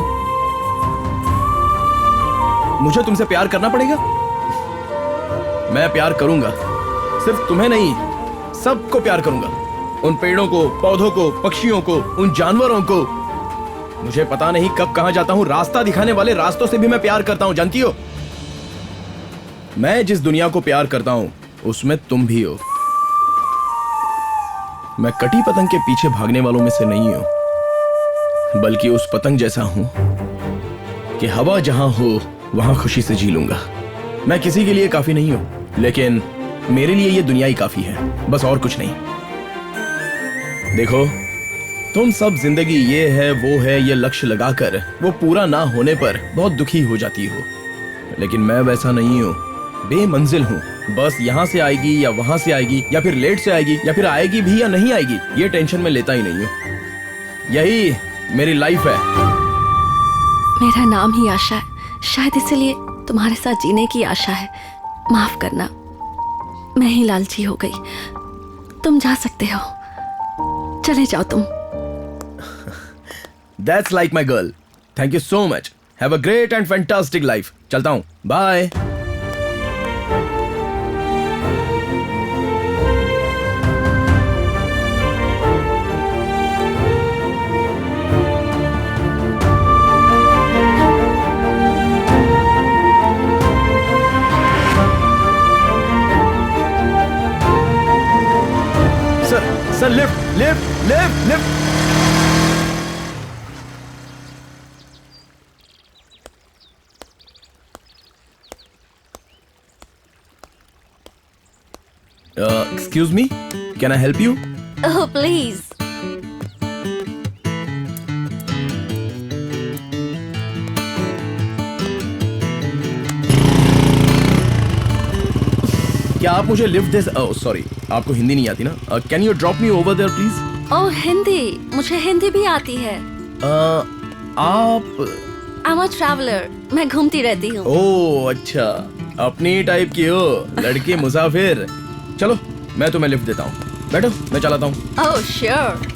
मुझे तुमसे प्यार करना पड़ेगा? मैं प्यार करूंगा, सिर्फ तुम्हें नहीं, सबको प्यार करूंगा। उन पेड़ों को, पौधों को, पक्षियों को, उन जानवरों को। मुझे पता नहीं कब कहां जाता हूं, रास्ता दिखाने वाले रास्तों से भी मैं प्यार करता हूं, जानती हो? मैं जिस दुनिया को प्यार करता हूं उसमें तुम भी हो। मैं कटी पतंग के पीछे भागने वालों में से नहीं हूं, बल्कि उस पतंग जैसा हूं कि हवा जहां हो वहां खुशी से जी लूंगा। मैं किसी के लिए काफी नहीं हूं, लेकिन मेरे लिए ये दुनिया ही काफी है, बस और कुछ नहीं। देखो, तुम सब जिंदगी ये है वो है ये लक्ष्य लगाकर वो पूरा ना होने पर बहुत दुखी हो जाती हो, लेकिन मैं वैसा नहीं हूं। बेमंजिल हूं, बस यहां से आएगी या वहां से आएगी, या फिर लेट से आएगी, या फिर आएगी भी या नहीं आएगी, ये टेंशन में लेता ही नहीं हूं। यही मेरी लाइफ है।
मेरा नाम ही आशा है, शायद इसलिए तुम्हारे साथ जीने की आशा है। माफ करना, मैं ही लालची हो गई। तुम जा सकते हो, चले जाओ तुम।
That's like my girl. Thank you so much. Have a great and fantastic life. चलता हूं, bye. Sir, lift lift lift lift. Excuse me, can I help you?
Oh, please.
क्या आप मुझे लिफ्ट दे? सॉरी, आपको हिंदी नहीं आती ना? Can you drop me over there please?
Oh, Hindi, मुझे हिंदी भी आती है।
आप?
आई एम अ ट्रैवलर, मैं घूमती रहती हूँ।
ओह अच्छा, अपनी टाइप की हो, लड़की मुसाफिर। चलो, मैं तुम्हें लिफ्ट देता हूँ, बैठो, मैं चलाता हूँ।
Oh sure.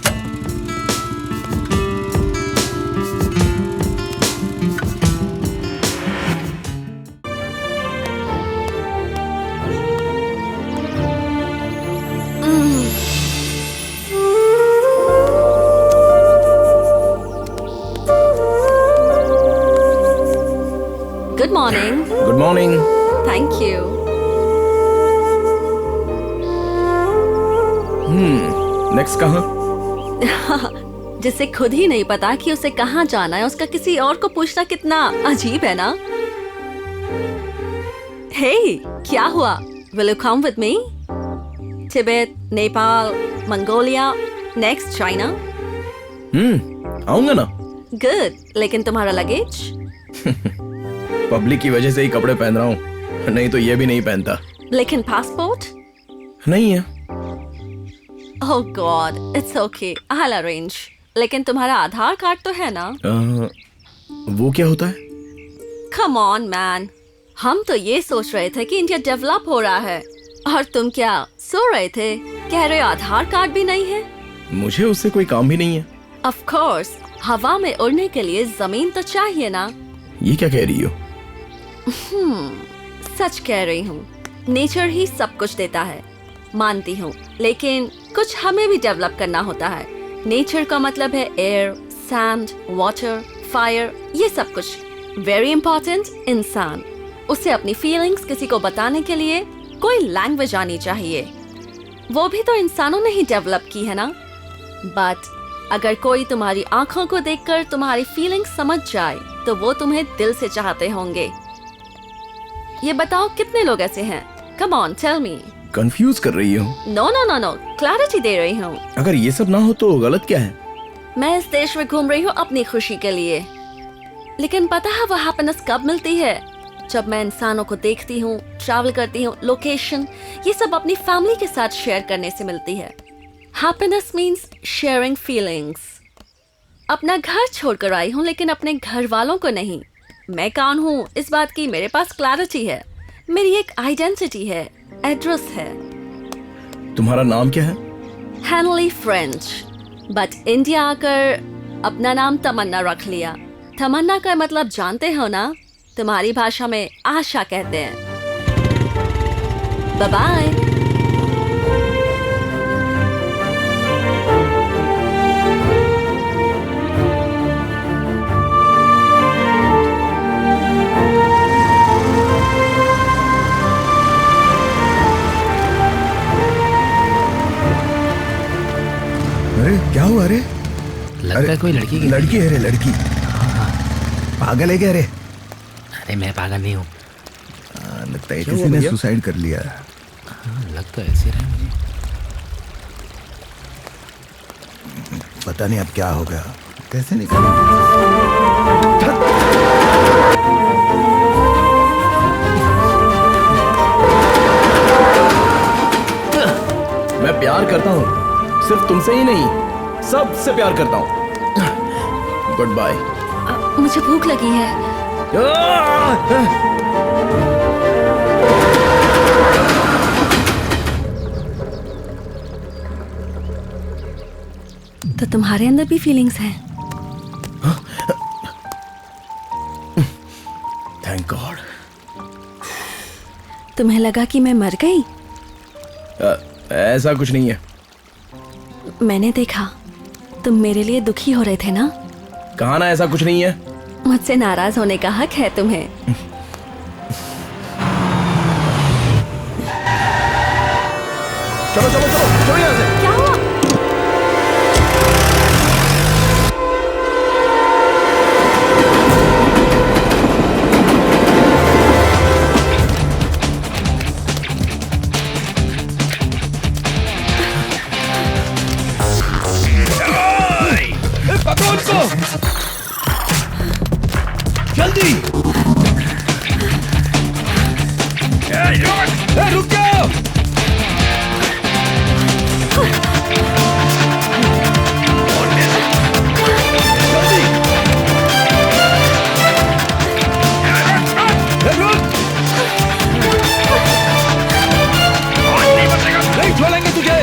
Good morning.
Good morning.
Thank you.
Next कहाँ?
जिसे खुद ही नहीं पता कि उसे कहाँ जाना है, उसका किसी और को पूछना कितना अजीब है ना? Hey, क्या हुआ? Will you come with me? Tibet, Nepal, Mongolia, next China.
आऊंगा ना।
Good. लेकिन तुम्हारा लगेज?
पब्लिक की वजह से ही कपड़े पहन रहा हूँ, नहीं तो ये भी नहीं पहनता।
लेकिन पासपोर्ट?
नहीं है।
Oh God, it's okay. I'll arrange. लेकिन तुम्हारा आधार कार्ड तो है ना?
वो क्या होता है?
Come on, man. हम तो ये सोच रहे थे कि इंडिया डेवलप हो रहा है, और तुम क्या सो रहे थे? कह रहे हो आधार कार्ड भी नहीं है?
मुझे उससे कोई काम भी नहीं है।
Of course, हवा में उड़ने के लिए जमीन तो चाहिए ना?
ये क्या कह रही हो?
सच कह रही हूँ। नेचर ही सब कुछ देता है, मानती हूँ, लेकिन कुछ हमें भी डेवलप करना होता है। नेचर का मतलब है एयर, सैंड, वाटर, फायर, ये सब कुछ। वेरी इंपॉर्टेंट, इंसान। उसे अपनी फीलिंग्स किसी को बताने के लिए कोई लैंग्वेज आनी चाहिए। वो भी तो इंसानों ने ही डेवलप की है ना? बट अगर कोई तुम्हारी आंखों को देखकर तुम्हारी फीलिंग्स समझ जाए तो वो तुम्हें दिल से चाहते होंगे। ये बताओ कितने लोग ऐसे हैं? Come on, tell me.
Confuse कर रही हो?
No no no no, clarity दे रही हूँ।
अगर ये सब ना हो तो गलत क्या है?
मैं इस देश में घूम रही हूँ अपनी खुशी के लिए, लेकिन पता है वो हैप्पीनेस कब मिलती है? जब मैं इंसानों को देखती हूँ, ट्रैवल करती हूँ, लोकेशन, ये सब अपनी फैमिली के साथ शेयर करने से मिलती है। Happiness means sharing feelings. अपना घर छोड़कर आई हूँ, लेकिन अपने घर वालों को नहीं। मैं कौन हूँ इस बात की मेरे पास क्लैरिटी है। मेरी एक आइडेंटिटी है, एड्रेस है।
तुम्हारा नाम क्या है?
हेनली फ्रेंच, बट इंडिया आकर अपना नाम तमन्ना रख लिया। तमन्ना का मतलब जानते हो ना? तुम्हारी भाषा में आशा कहते हैं। Bye bye.
अरे क्या हुआ? अरे
लगता है कोई लड़की की।
लड़की है रे, लड़की। पागल है क्या रे?
अरे मैं पागल नहीं हूँ।
लगता है किसी ने सुसाइड कर लिया।
लगता है ऐसे रहा मुझे।
पता नहीं अब क्या होगा, कैसे निकालें।
मैं प्यार करता हूँ, सिर्फ तुमसे ही नहीं, सबसे प्यार करता हूँ। Goodbye.
मुझे भूख लगी है। तो तुम्हारे अंदर भी फीलिंग्स हैं?
Thank God.
तुम्हें लगा कि मैं मर गई?
ऐसा कुछ नहीं है।
मैंने देखा तुम मेरे लिए दुखी हो रहे थे ना?
कहा ना ऐसा कुछ नहीं है।
मुझसे नाराज होने का हक है तुम्हें।
चलो चलो चलो चलो यहाँ से।
क्या हुआ?
पकड़ो उनको, जल्दी। रुक जाओ। नहीं छोड़ेंगे तुझे।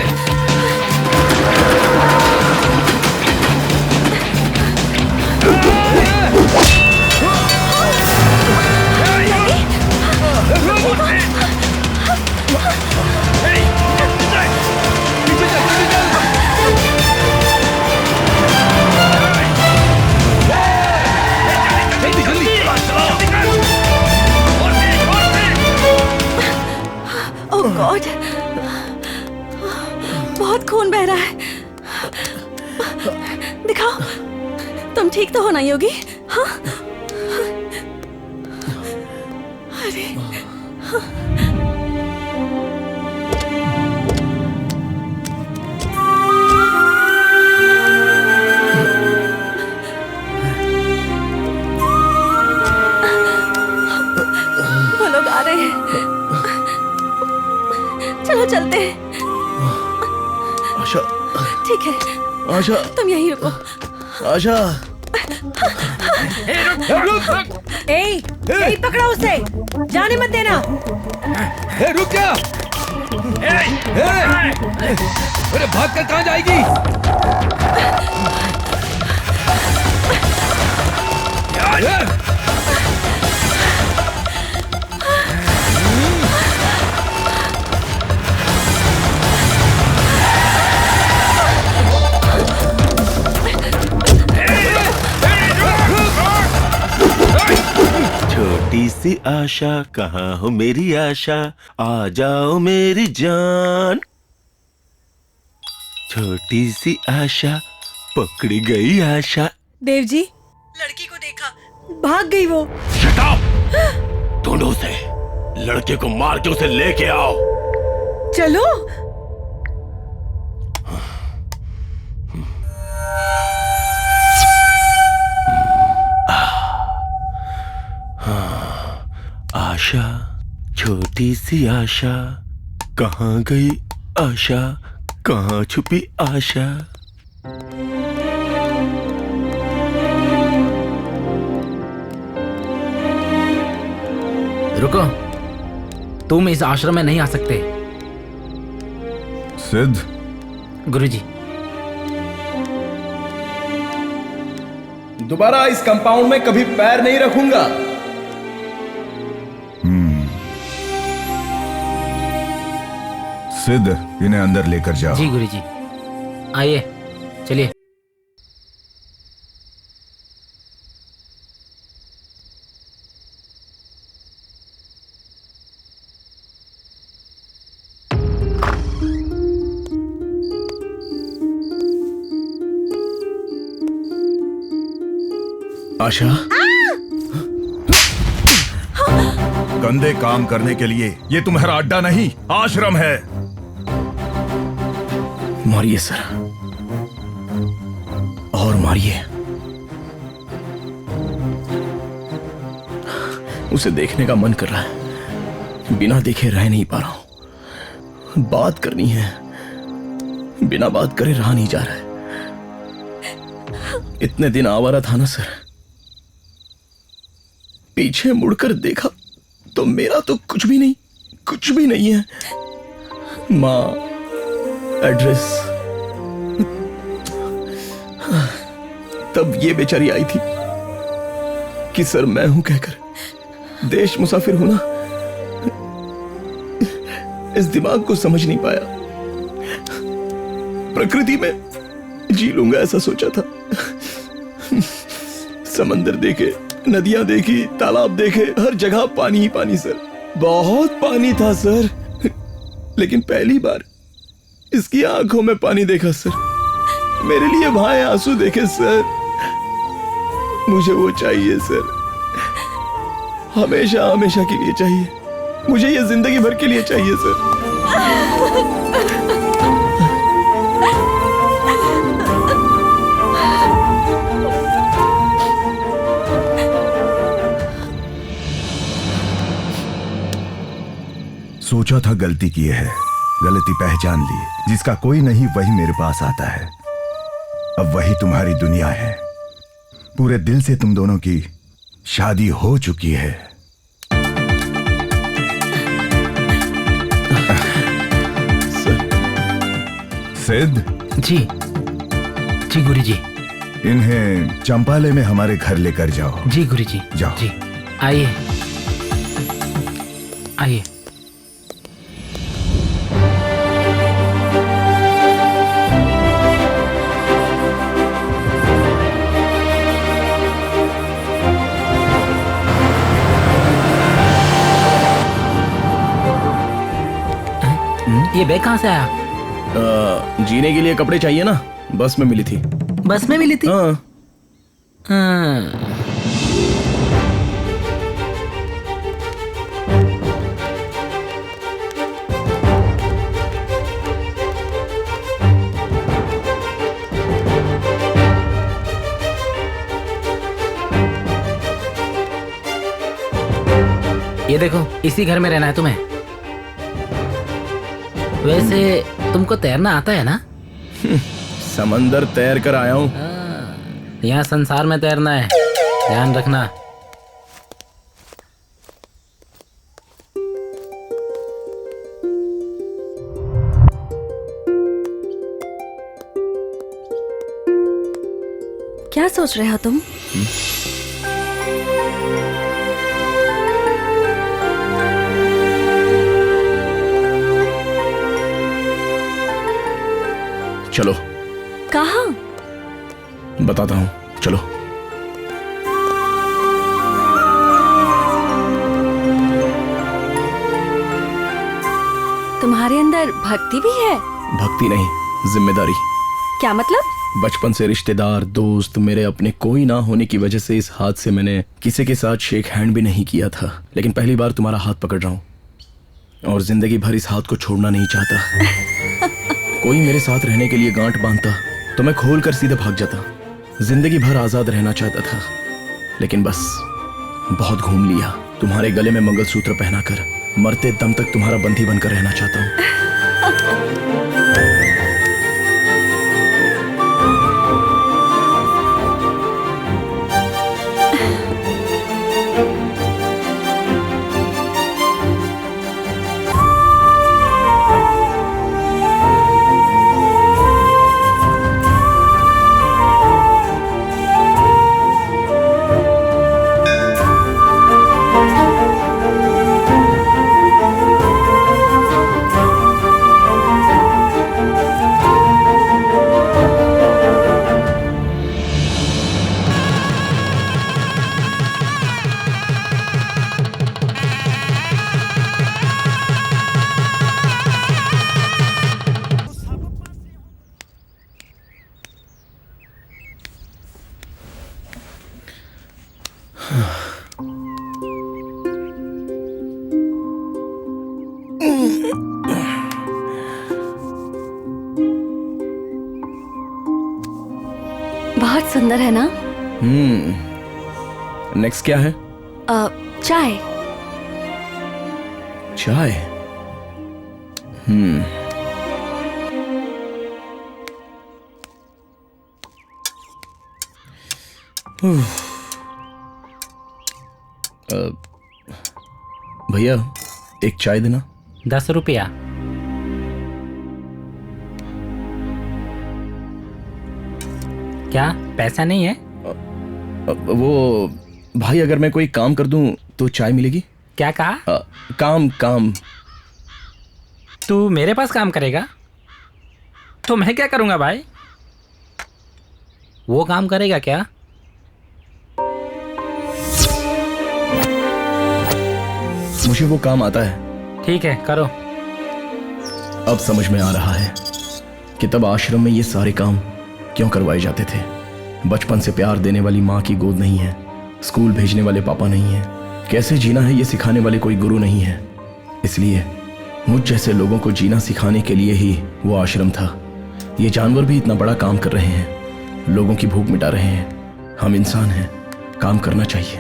ओह गॉड, बहुत खून बह रहा है। दिखाओ, तुम ठीक तो हो ना योगी? हाँ? अरे वो लोग आ रहे हैं। चलो चलते हैं।
आशा,
ठीक है,
आशा,
तुम यहीं रुको।
आशा।
ए, पकड़ो उसे, जाने मत देना।
रुक जा। अरे भाग कर कहाँ जाएगी?
छोटी सी आशा, कहाँ हो मेरी आशा, आ जाओ मेरी जान। छोटी सी आशा, पकड़ी गई आशा।
देव जी, लड़की को देखा, भाग गई वो।
Shut up! ढूंढो उसे, लड़के को मार के उसे लेके आओ।
चलो।
आशा, छोटी सी आशा, कहाँ गई आशा, कहाँ छुपी आशा।
रुको, तुम इस आश्रम में नहीं आ सकते।
सिद्ध,
गुरुजी।
दोबारा इस कंपाउंड में कभी पैर नहीं रखूंगा।
सिद्ध, इन्हें अंदर लेकर जाओ।
जी गुरुजी। आइए, चलिए।
आशा,
गंदे काम करने के लिए ये तुम्हारा अड्डा नहीं, आश्रम है।
मारिए सर, और मारिए। उसे देखने का मन कर रहा है, बिना देखे रह नहीं पा रहा हूं। बात करनी है, बिना बात करे रहा नहीं जा रहा है। इतने दिन आवारा था ना सर, पीछे मुड़कर देखा तो मेरा तो कुछ भी नहीं है। माँ, एड्रेस, तब ये बेचारी आई थी कि सर मैं हूं कहकर देश मुसाफिर हूं ना। इस दिमाग को समझ नहीं पाया। प्रकृति में जी लूंगा ऐसा सोचा था। समंदर देखे, नदियां देखी, तालाब देखे, हर जगह पानी ही पानी सर। बहुत पानी था सर, लेकिन पहली बार इसकी आंखों में पानी देखा सर। मेरे लिए भाई आंसू देखे सर। मुझे वो चाहिए सर, हमेशा हमेशा के लिए चाहिए। मुझे ये जिंदगी भर के लिए चाहिए सर।
सोचा था गलती की है, गलती पहचान ली। जिसका कोई नहीं वही मेरे पास आता है। अब वही तुम्हारी दुनिया है। पूरे दिल से तुम दोनों की शादी हो चुकी है। सिद्ध
जी, जी गुरुजी।
इन्हें चंपाले में हमारे घर लेकर जाओ।
जी गुरुजी।
जाओ।
जी, आइए आइए। ये बैग कहाँ से आया?
जीने के लिए कपड़े चाहिए ना, बस में मिली थी।
बस में मिली थी?
हाँ।
ये देखो, इसी घर में रहना है तुम्हें। वैसे तुमको तैरना आता है ना?
समंदर तैर कर आया हूँ।
यहाँ संसार में तैरना है, ध्यान रखना।
क्या सोच रहे हो तुम?
चलो।
कहाँ?
बताता हूँ, चलो।
तुम्हारे अंदर भक्ति भी है?
भक्ति नहीं, जिम्मेदारी।
क्या मतलब?
बचपन से रिश्तेदार, दोस्त, मेरे अपने कोई ना होने की वजह से इस हाथ से मैंने किसी के साथ शेक हैंड भी नहीं किया था। लेकिन पहली बार तुम्हारा हाथ पकड़ रहा हूँ और जिंदगी भर इस हाथ को छोड़ना नहीं चाहता। कोई मेरे साथ रहने के लिए गांठ बांधता तो मैं खोल कर सीधे भाग जाता। जिंदगी भर आजाद रहना चाहता था, लेकिन बस बहुत घूम लिया। तुम्हारे गले में मंगलसूत्र पहनाकर मरते दम तक तुम्हारा बंधी बनकर रहना चाहता हूँ।
बहुत सुंदर है ना?
नेक्स्ट क्या है?
चाय।
चाय। भैया एक चाय देना।
10 रुपया। क्या पैसा नहीं है?
वो भाई अगर मैं कोई काम कर दूं तो चाय मिलेगी?
क्या कहा?
काम।
तू मेरे पास काम करेगा तो मैं क्या करूंगा भाई? वो काम करेगा क्या?
मुझे वो काम आता है।
ठीक है करो।
अब समझ में आ रहा है कि तब आश्रम में ये सारे काम क्यों करवाए जाते थे। बचपन से प्यार देने वाली माँ की गोद नहीं है, स्कूल भेजने वाले पापा नहीं है, कैसे जीना है ये सिखाने वाले कोई गुरु नहीं है। इसलिए मुझ जैसे लोगों को जीना सिखाने के लिए ही वो आश्रम था। ये जानवर भी इतना बड़ा काम कर रहे हैं, लोगों की भूख मिटा रहे हैं। हम इंसान हैं, काम करना चाहिए।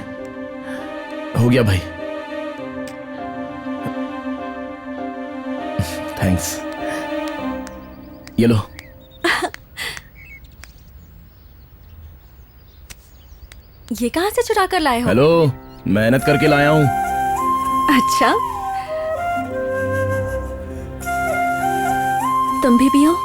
हो गया भाई। थैंक्स। ये लो।
ये कहाँ से चुरा कर लाए हो?
हेलो, मेहनत करके लाया हूँ।
अच्छा, तुम भी पियो।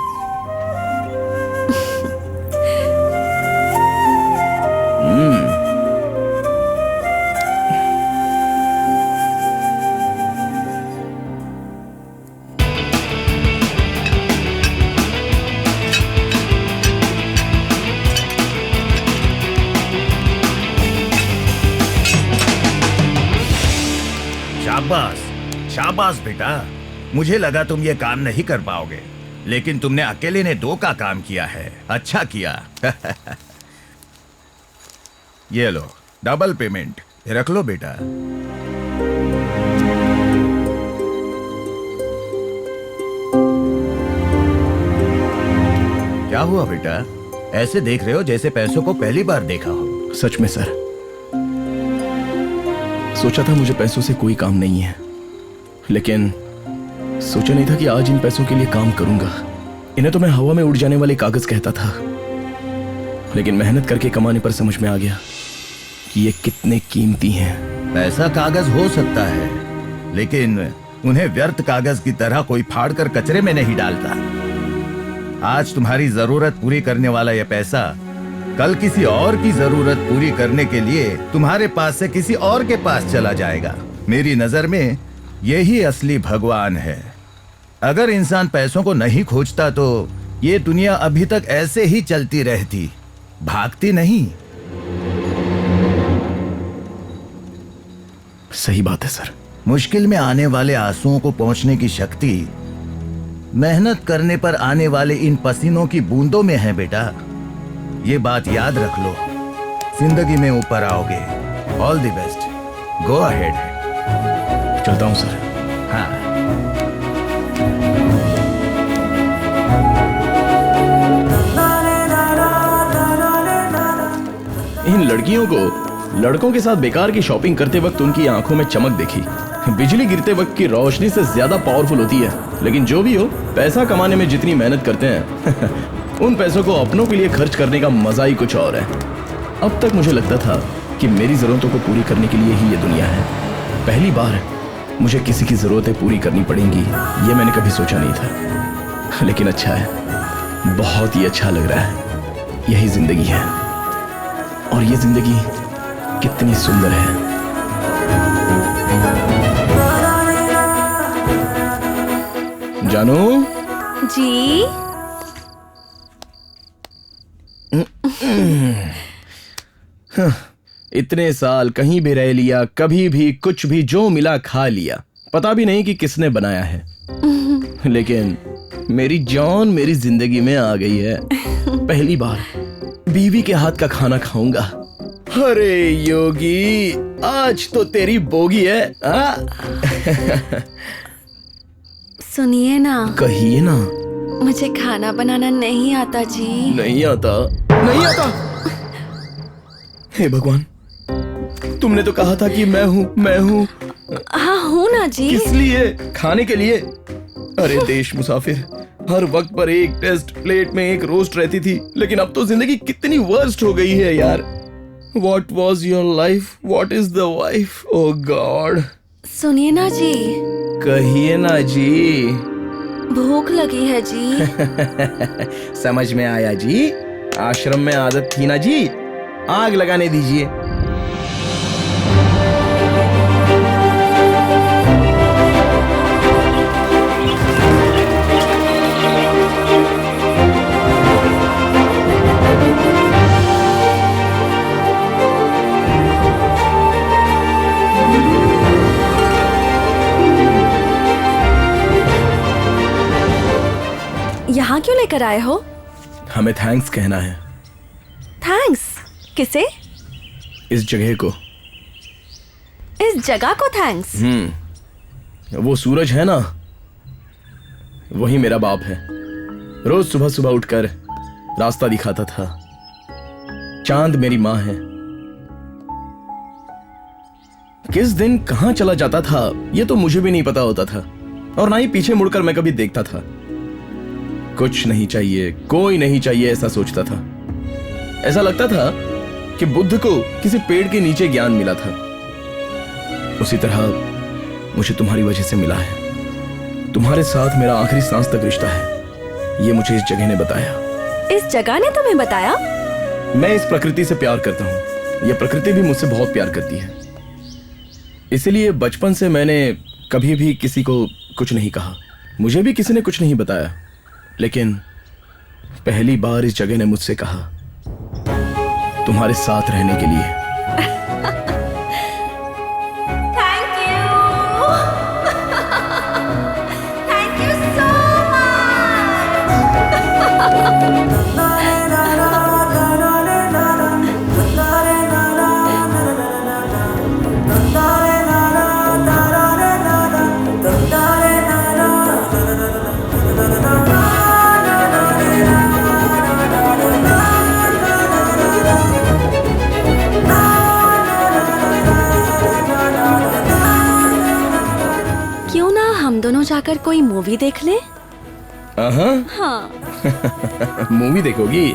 शाबाश बेटा, मुझे लगा तुम ये काम नहीं कर पाओगे, लेकिन तुमने अकेले ने 2 का काम किया है। अच्छा किया। ये लो डबल पेमेंट, रख लो बेटा। क्या हुआ बेटा, ऐसे देख रहे हो जैसे पैसों को पहली बार देखा हो?
सच में सर, सोचा था मुझे पैसों से कोई काम नहीं है, लेकिन सोचा नहीं था कि आज इन पैसों के लिए काम करूंगा। इन्हें तो मैं हवा में उड़ जाने वाले कागज कहता था, लेकिन मेहनत करके कमाने पर समझ में आ गया कि ये कितने कीमती हैं।
पैसा कागज हो सकता है, लेकिन उन्हें व्यर्थ कागज की तरह कोई फाड़ कर कचरे में नहीं डालता। आज तुम्हारी जरूरत पूरी करने वाला यह पैसा कल किसी और की जरूरत पूरी करने के लिए तुम्हारे पास से किसी और के पास चला जाएगा। मेरी नजर में यही असली भगवान है। अगर इंसान पैसों को नहीं खोजता तो ये दुनिया अभी तक ऐसे ही चलती रहती, भागती नहीं।
सही बात है सर।
मुश्किल में आने वाले आंसुओं को पहुंचने की शक्ति मेहनत करने पर आने वाले इन पसीनों की बूंदों में है बेटा। ये बात याद रख लो, जिंदगी में ऊपर आओगे। All the best, go ahead.
चलता हूं सर।
हाँ।
इन लड़कियों को लड़कों के साथ बेकार की शॉपिंग करते वक्त उनकी आंखों में चमक देखी। बिजली गिरते वक्त की रोशनी से ज्यादा पावरफुल होती है। लेकिन जो भी हो, पैसा कमाने में जितनी मेहनत करते हैं उन पैसों को अपनों के लिए खर्च करने का मजा ही कुछ और है। अब तक मुझे लगता था कि मेरी जरूरतों को पूरी करने के लिए ही ये दुनिया है। पहली बार मुझे किसी की जरूरतें पूरी करनी पड़ेंगी, ये मैंने कभी सोचा नहीं था। लेकिन अच्छा है, बहुत ही अच्छा लग रहा है। यही जिंदगी है, और ये जिंदगी कितनी सुंदर है। जानू
जी।
इतने साल कहीं भी रह लिया, कभी भी कुछ भी जो मिला खा लिया, पता भी नहीं कि किसने बनाया है। लेकिन मेरी जान मेरी जिंदगी में आ गई है। पहली बार बीवी के हाथ का खाना खाऊंगा। अरे योगी, आज तो तेरी बोगी है।
सुनिए ना।
कहिए ना।
मुझे खाना बनाना नहीं आता जी।
नहीं आता? नहीं आता? हे भगवान, तुमने तो कहा था कि मैं हूँ।
हाँ हूँ ना जी।
किस लिए? खाने के लिए? अरे देश मुसाफिर, हर वक्त पर एक टेस्ट प्लेट में एक रोस्ट रहती थी, लेकिन अब तो जिंदगी कितनी वर्स्ट हो गई है यार। What was your life? What is the wife? Oh God.
सुनिए ना जी।
कहिए ना जी।
भूख लगी है जी।
समझ में आया जी। आश्रम में आदत थी ना जी, आग लगाने दीजिए।
यहाँ क्यों लेकर आए हो?
हमें थैंक्स कहना है।
थैंक्स किसे?
इस जगह को।
इस जगह को थैंक्स?
वो सूरज है ना, वही मेरा बाप है। रोज सुबह सुबह उठकर रास्ता दिखाता था। चांद मेरी माँ है। किस दिन कहां चला जाता था ये तो मुझे भी नहीं पता होता था, और ना ही पीछे मुड़कर मैं कभी देखता था। कुछ नहीं चाहिए, कोई नहीं चाहिए, ऐसा सोचता था। ऐसा लगता था कि बुद्ध को किसी पेड़ के नीचे ज्ञान मिला था। उसी तरह मुझे तुम्हारी वजह से मिला है। तुम्हारे साथ मेरा आखिरी सांस तक रिश्ता है, ये मुझे इस जगह ने बताया।
इस जगह ने तुम्हें बताया?
मैं इस प्रकृति से प्यार करता हूँ, ये प्रकृति भी मुझसे बहुत प्यार करती है। इसलिए बचपन से मैंने कभी भी किसी को कुछ नहीं कहा। मुझे भी किसी ने कुछ नहीं बताया, लेकिन पहली बार इस जगह ने मुझसे कहा, तुम्हारे साथ रहने के लिए।
थैंक यू सो दोनों जाकर कोई मूवी देख लें? हाँ।
मूवी देखोगी?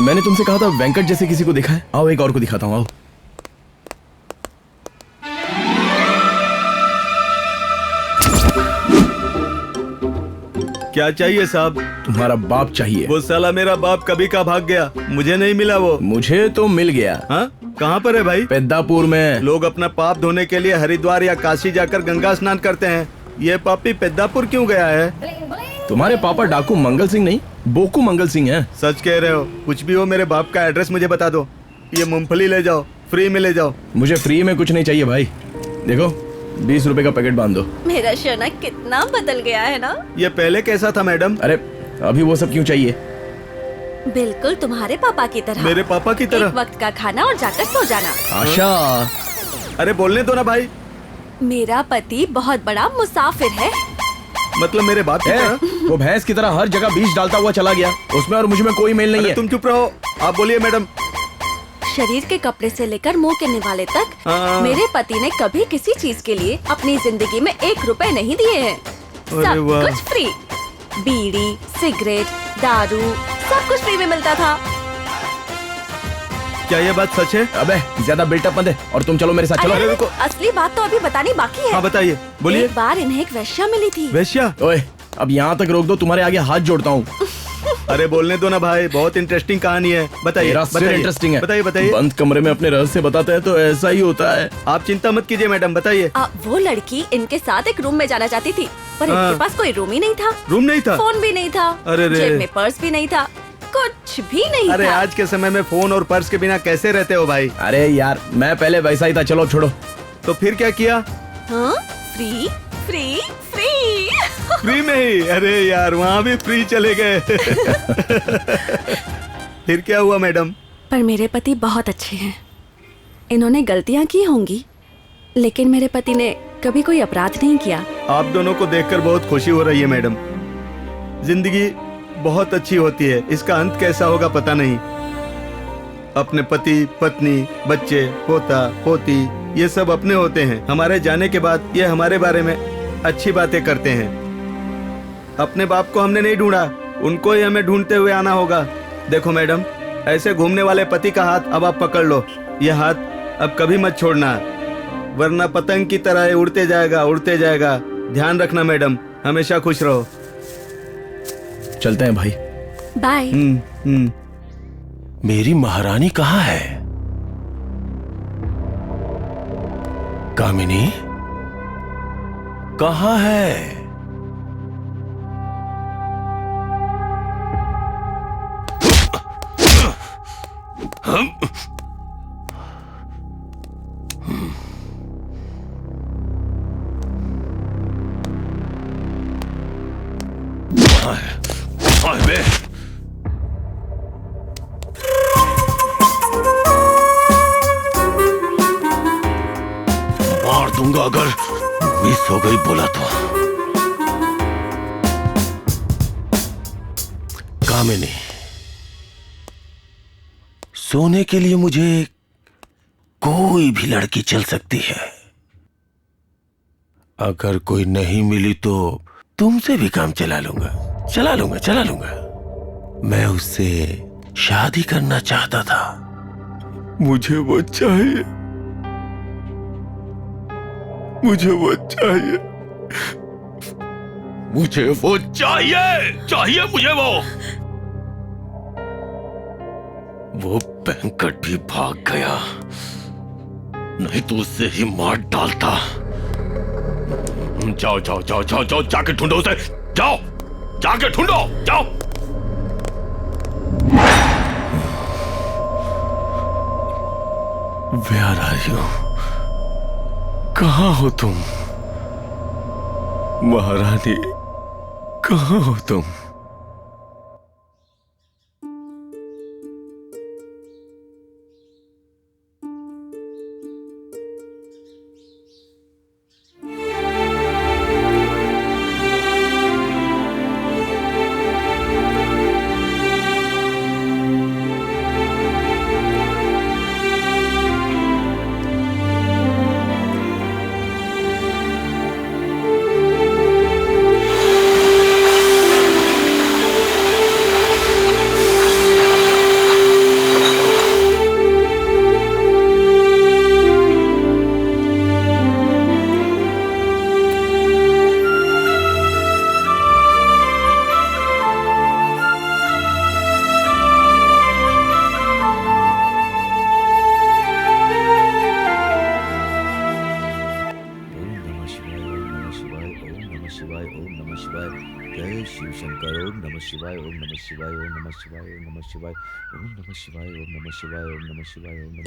मैंने तुमसे कहा था वेंकट जैसे किसी को देखा है। आओ एक और को दिखाता हूँ, आओ।
क्या चाहिए साहब?
तुम्हारा बाप चाहिए।
वो साला मेरा बाप कभी का भाग गया, मुझे नहीं मिला वो।
मुझे तो मिल गया।
हाँ? कहाँ पर है भाई?
पेद्दापुर में।
लोग अपना पाप धोने के लिए हरिद्वार या काशी जाकर गंगा स्नान करते हैं, ये पापी पेद्दापुर क्यों गया है?
तुम्हारे पापा डाकू मंगल सिंह नहीं, बोकू मंगल सिंह हैं।
सच कह रहे हो? कुछ भी हो, मेरे बाप का एड्रेस मुझे बता दो। ये मूंगफली ले जाओ, फ्री में ले जाओ।
मुझे फ्री में कुछ नहीं चाहिए भाई। देखो 20 रुपए का पैकेट बांध दो।
मेरा शना कितना बदल गया है ना।
ये पहले कैसा था मैडम?
अरे अभी वो सब क्यों चाहिए?
बिल्कुल तुम्हारे पापा की तरह।
मेरे पापा की तरह?
एक वक्त का खाना और जाकर सो जाना।
आशा,
अरे बोलने दो ना भाई।
मेरा पति बहुत बड़ा मुसाफिर है।
मतलब मेरे बाप की तरह?
वो भैंस की तरह हर जगह बीज डालता हुआ चला गया, उसमें और मुझ में कोई मेल नहीं है।
तुम चुप रहो, आप बोलिए मैडम।
शरीर के कपड़े से लेकर मुंह के निवाले तक मेरे पति ने कभी किसी चीज के लिए अपनी जिंदगी में 1 रुपए नहीं दिए हैं। सब कुछ फ्री। बीड़ी, सिगरेट, दारू, सब कुछ फ्री में मिलता था।
क्या ये बात सच है?
अबे ज्यादा बिल्टअप मत दे और तुम चलो मेरे साथ। चलो।
अरे रुको, असली बात तो अभी बतानी बाकी है।
हाँ बताइए, बोलिए।
एक बार इन्हें एक वेश्या मिली थी।
वेश्या?
ओए अब यहाँ तक रोक दो, तुम्हारे आगे हाथ जोड़ता हूँ।
अरे बोलने दो ना भाई, बहुत इंटरेस्टिंग कहानी है, बताइए।
इंटरेस्टिंग है।
बताइए बताइए।
बंद कमरे में अपने रहस्य बताते हैं तो ऐसा ही होता है।
आप चिंता मत कीजिए मैडम, बताइए।
वो लड़की इनके साथ एक रूम में जाना चाहती थी, पर इनके पास कोई रूम ही नहीं था।
रूम नहीं था?
फोन भी नहीं था।
अरे रे।
जेब में पर्स भी नहीं था, कुछ भी नहीं
अरे
था।
आज के समय में फोन और पर्स के बिना कैसे रहते हो भाई?
अरे यार मैं पहले वैसा ही था, चलो छोड़ो।
तो फिर क्या किया?
हाँ? फ्री फ्री फ्री
फ्री में ही? अरे यार वहाँ भी फ्री चले गए। फिर क्या हुआ मैडम?
पर मेरे पति बहुत अच्छे हैं। इन्होंने गलतियाँ की होंगी, लेकिन मेरे पति ने कभी कोई अपराध नहीं किया।
आप दोनों को देखकर बहुत खुशी हो रही है मैडम। जिंदगी बहुत अच्छी होती है, इसका अंत कैसा होगा पता नहीं। अपने पति, पत्नी, बच्चे, पोता, पोती, ये सब अपने होते हैं। हमारे जाने के बाद ये हमारे बारे में अच्छी बातें करते हैं। अपने बाप को हमने नहीं ढूंढा, उनको ही हमें ढूंढते हुए आना होगा। देखो मैडम, ऐसे घूमने वाले पति का हाथ अब आप पकड़ लो। यह हाथ अब कभी मत छोड़ना, वरना पतंग की तरह ये उड़ते जाएगा, उड़ते जाएगा। ध्यान रखना मैडम, हमेशा खुश रहो।
चलते हैं भाई।
बाय।
मेरी महारानी कहाँ है? कामिनी कहाँ है? मार दूंगा अगर मिस हो गई बोला तो। कामिनी, सोने के लिए मुझे कोई भी लड़की चल सकती है। अगर कोई नहीं मिली तो तुमसे भी काम चला लूंगा। मैं उससे शादी करना चाहता था। मुझे वो चाहिए, मुझे वो चाहिए, मुझे वो चाहिए मुझे वो। वो बैंकट भी भाग गया, नहीं तो उससे ही मार डालता। जाओ जाओ जाओ जाओ जाओ, जाके ढूंढो उसे। जाओ जाके ढूंढो, जाओ। Where are you? कहाँ हो तुम? महारानी कहाँ हो तुम?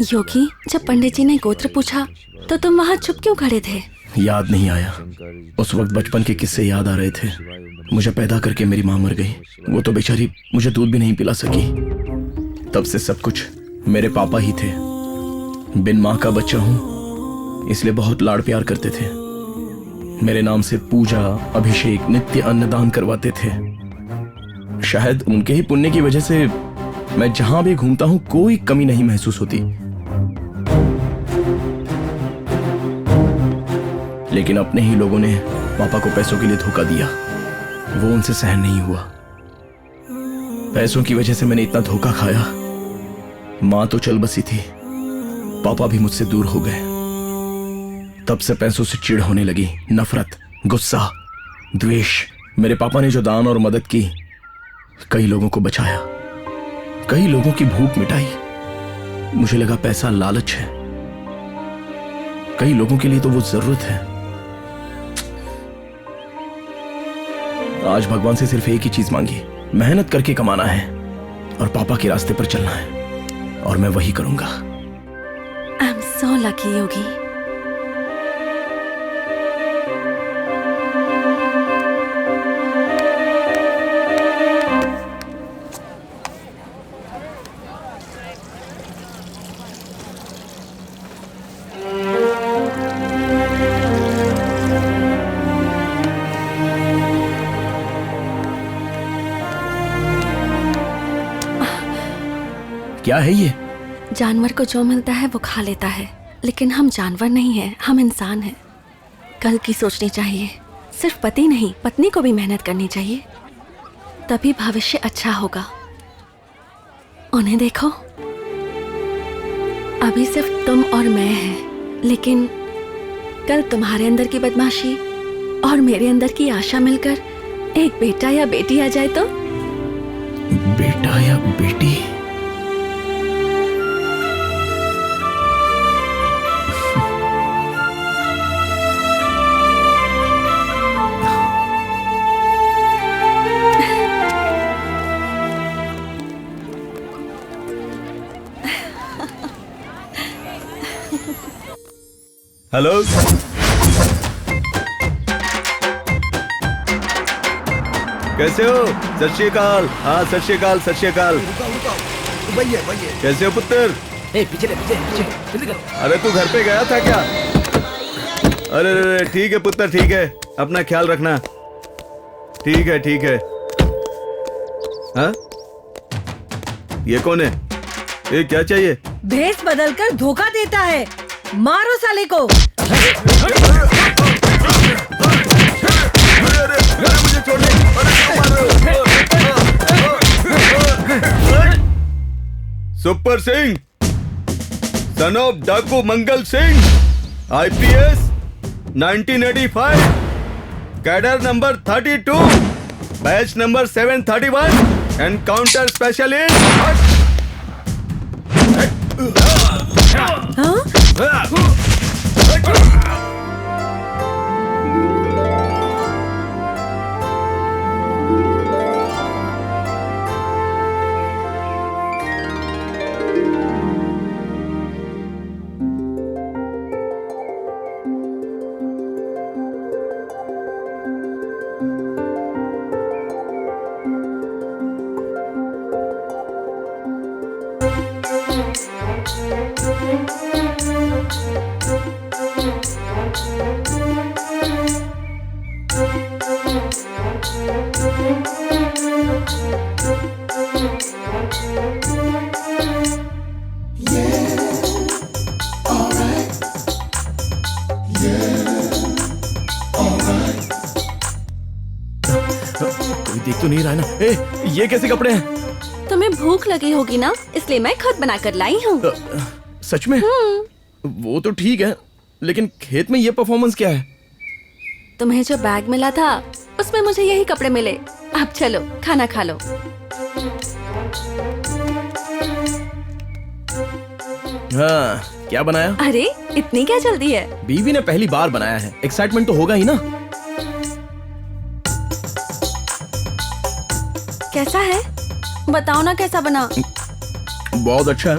योगी, जब पंडित जी ने गोत्र पूछा तो तुम वहाँ चुप क्यों खड़े थे?
याद नहीं आया। उस वक्त बचपन के किस्से याद आ रहे थे। मुझे पैदा करके मेरी माँ मर गई। वो तो बेचारी मुझे दूध भी नहीं पिला सकी। तब से सब कुछ मेरे पापा ही थे। बिन माँ का बच्चा हूँ, इसलिए बहुत लाड़ प्यार करते थे। मेरे नाम से पूजा, अभिषेक, नित्य अन्नदान करवाते थे। शायद उनके ही पुण्य की वजह से मैं जहां भी घूमता हूं कोई कमी नहीं महसूस होती। लेकिन अपने ही लोगों ने पापा को पैसों के लिए धोखा दिया। वो उनसे सहन नहीं हुआ। पैसों की वजह से मैंने इतना धोखा खाया। मां तो चल बसी थी, पापा भी मुझसे दूर हो गए। तब से पैसों से चिढ़ होने लगी, नफरत, गुस्सा, द्वेष। मेरे पापा ने जो दान और मदद की, कई लोगों को बचाया, कई लोगों की भूख मिटाई। मुझे लगा पैसा लालच है, कई लोगों के लिए तो वो जरूरत है। आज भगवान से सिर्फ एक ही चीज मांगी, मेहनत करके कमाना है और पापा के रास्ते पर चलना है, और मैं वही करूंगा।
आई एम सो लकी योगी।
क्या है ये?
जानवर को जो मिलता है वो खा लेता है, लेकिन हम जानवर नहीं हैं, हम इंसान हैं। कल की सोचनी चाहिए। सिर्फ पति नहीं, पत्नी को भी मेहनत करनी चाहिए, तभी भविष्य अच्छा होगा। उन्हें देखो, अभी सिर्फ तुम और मैं हैं, लेकिन कल तुम्हारे अंदर की बदमाशी और मेरे अंदर की आशा मिलकर एक बेटा या बेटी आ जाए तो?
बेटा या बेटी?
हेलो, कैसे हो? सत श्री अकाल। हाँ, सत श्री अकाल, सत श्री अकाल। कैसे हो पुत्र?
पीछे जल्दी कर।
अरे तू घर पे गया था क्या? अरे अरे, ठीक है पुत्र, ठीक है, अपना ख्याल रखना। ठीक है, ठीक है। हाँ, ये कौन है? ये क्या चाहिए?
भेष बदलकर धोखा देता है, मारो साले को।
मुझे छोड़ने। सुपर सिंह, सन ऑफ डाकू Mangal Singh, IPS 1985, cadre number 32, batch number 731, encounter specialist.
कोई देख तो नहीं रहा है ना? ए, ये कैसे कपड़े हैं?
तुम्हें भूख लगी होगी ना, इसलिए मैं खुद बनाकर लाई हूँ।
सच में? वो तो ठीक है, लेकिन खेत में ये परफॉर्मेंस क्या है?
तुम्हें जो बैग मिला था उसमें मुझे यही कपड़े मिले। अब चलो खाना खा लो।
हाँ, क्या बनाया?
अरे इतनी क्या जल्दी है?
बीवी ने पहली बार बनाया है, एक्साइटमेंट तो होगा ही ना।
कैसा है? बताओ ना कैसा बना।
बहुत अच्छा है,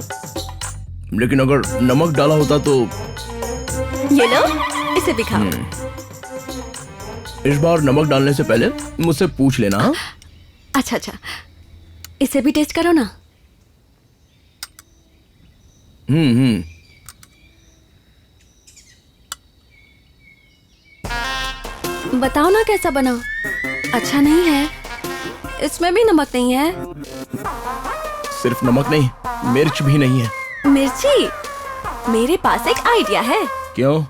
लेकिन अगर नमक डाला होता तो।
ये लो, इसे भी खाओ।
इस बार नमक डालने से पहले मुझसे पूछ लेना। हाँ?
अच्छा अच्छा, इसे भी टेस्ट करो ना। बताओ ना कैसा बना। अच्छा नहीं है? इसमें भी नमक नहीं है?
सिर्फ नमक नहीं, मिर्च भी नहीं है।
मिर्ची? मेरे पास एक आइडिया है।
क्यों,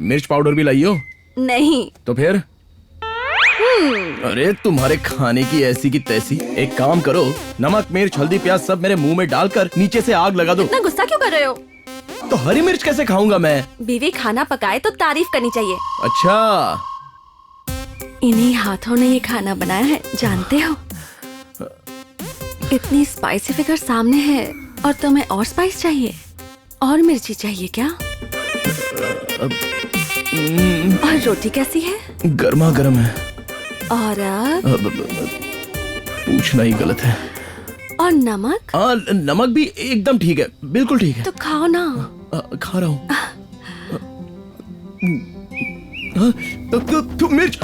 मिर्च पाउडर भी लाई हो?
नहीं।
तो फिर? अरे तुम्हारे खाने की ऐसी की तैसी। एक काम करो, नमक मिर्च हल्दी प्याज सब मेरे मुंह में डालकर नीचे से आग लगा दो।
इतना गुस्सा क्यों कर रहे हो?
तो हरी मिर्च कैसे खाऊंगा मैं?
बीवी खाना पकाए तो तारीफ करनी चाहिए।
अच्छा,
इन्हीं हाथों ने ये खाना बनाया है, जानते हो? इतनी स्पाइसी फिगर सामने है और तुम्हें और स्पाइस चाहिए? और मिर्ची चाहिए क्या? और रोटी कैसी है?
गर्मा गर्म है।
और अब
पूछना ही गलत है।
और नमक?
नमक भी एकदम ठीक है, बिल्कुल ठीक है।
तो खाओ ना।
खा रहा हूँ। मिर्च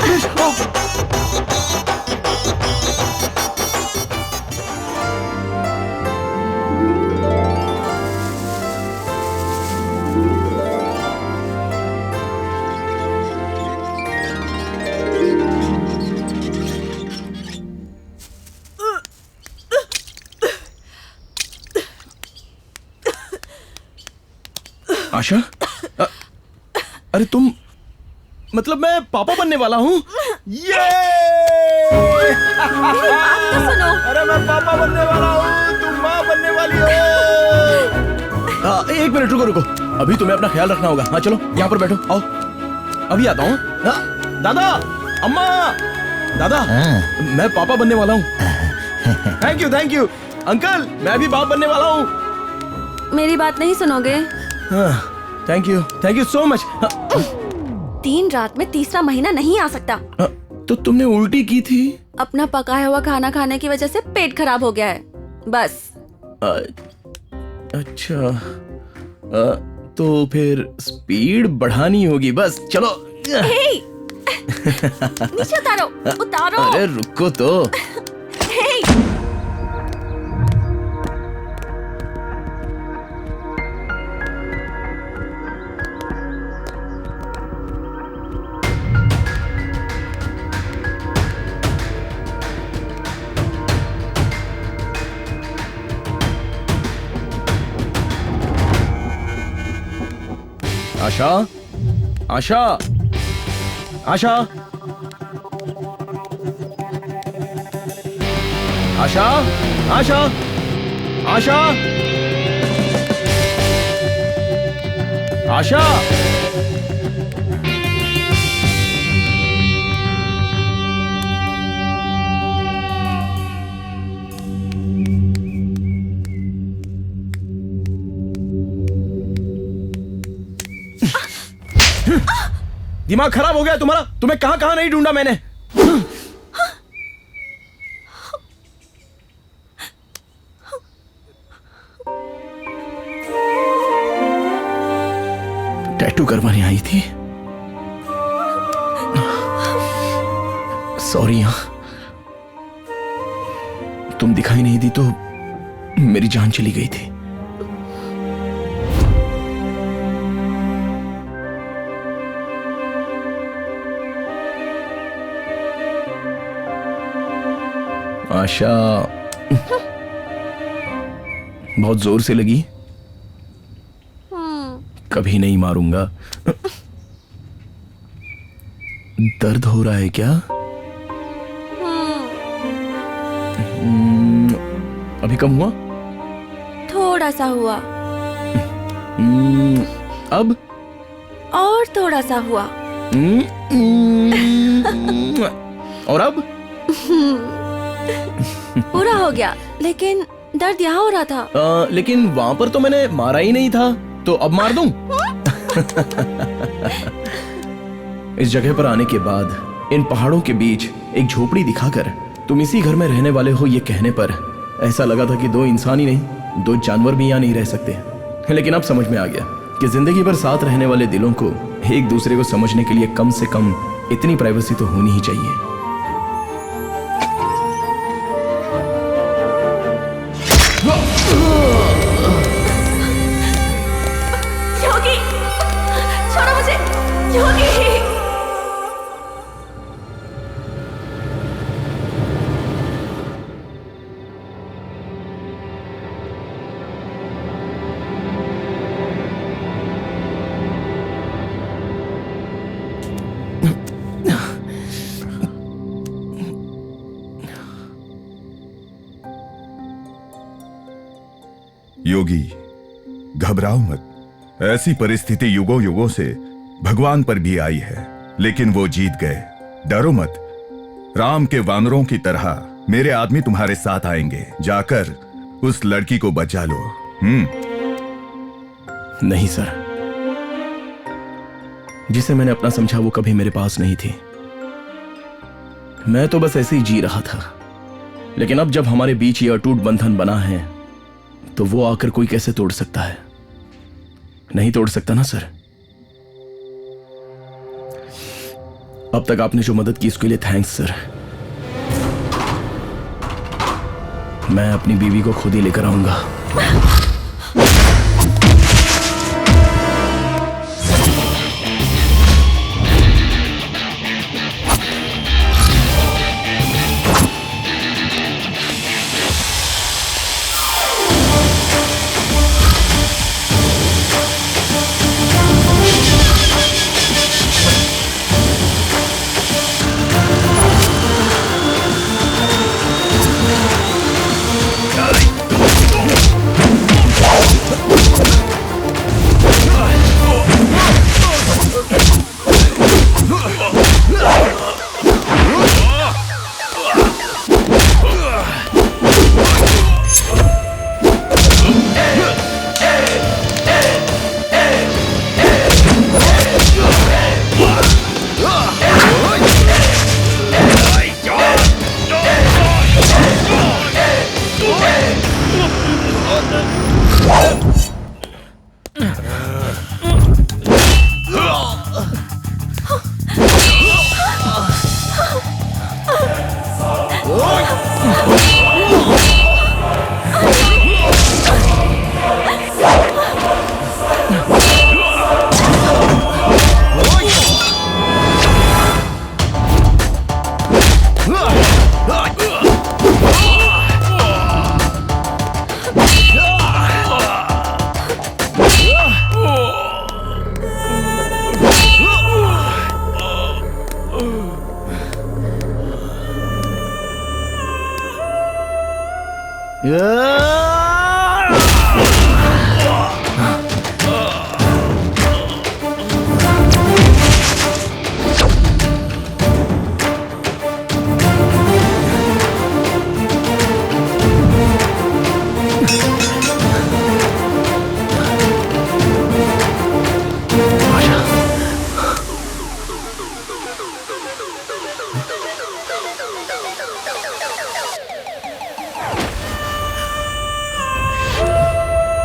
आशा, अरे तुम, मतलब मैं पापा बनने वाला हूँ। ये
मेरी बात तो सुनो।
अरे मैं पापा बनने वाला हूँ, तुम माँ बनने वाली हो। एक मिनट रुको रुको, अभी तुम्हें अपना ख्याल रखना होगा। हाँ चलो यहाँ पर बैठो, आओ अभी आता हूँ। दादा, अम्मा, दादा, मैं पापा बनने वाला हूँ। थैंक यू अंकल, मैं भी बाप बनने वाला हूँ।
मेरी बात नहीं सुनोगे?
Thank you so much.
3 रात में तीसरा महीना नहीं आ सकता।
तो तुमने उल्टी की थी?
अपना पकाया हुआ खाना खाने की वजह से पेट खराब हो गया है, बस।
अच्छा, तो फिर स्पीड बढ़ानी होगी बस। चलो
नीचे उतारो।
अरे रुको तो। आशा, आशा, आशा, आशा, आशा, आशा, आशा। दिमाग खराब हो गया तुम्हारा? तुम्हें कहां कहां नहीं ढूंढा मैंने। टैटू करवाने आई थी। सॉरी, तुम दिखाई नहीं दी तो मेरी जान चली गई थी। आशा, बहुत जोर से लगी। कभी नहीं मारूंगा। दर्द हो रहा है क्या? अभी कम हुआ?
थोड़ा सा हुआ।
अब?
और थोड़ा सा हुआ।
और अब?
पूरा हो गया, लेकिन दर्द यहाँ हो रहा था।
लेकिन वहां पर तो मैंने मारा ही नहीं था, तो अब मार दूं? इस जगह पर आने के बाद इन पहाड़ों के बीच एक झोपड़ी दिखाकर तुम इसी घर में रहने वाले हो ये कहने पर ऐसा लगा था कि 2 इंसान ही नहीं 2 जानवर भी यहाँ नहीं रह सकते। लेकिन अब समझ में आ गया कि जिंदगी भर साथ रहने वाले दिलों को एक दूसरे को समझने के लिए कम से कम इतनी प्राइवेसी तो होनी ही चाहिए।
योगी, छोड़ो मुझे, योगी।
योगी, घबराओ मत। ऐसी परिस्थिति युगों युगों से भगवान पर भी आई है, लेकिन वो जीत गए। डरो मत। राम के वानरों की तरह मेरे आदमी तुम्हारे साथ आएंगे। जाकर उस लड़की को बचा लो।
नहीं सर, जिसे मैंने अपना समझा वो कभी मेरे पास नहीं थी। मैं तो बस ऐसे ही जी रहा था। लेकिन अब जब हमारे बीच ये अटूट बंधन बना है तो वो आकर कोई कैसे तोड़ सकता है? नहीं तोड़ सकता ना सर। अब तक आपने जो मदद की उसके लिए थैंक्स सर। मैं अपनी बीवी को खुद ही लेकर आऊंगा।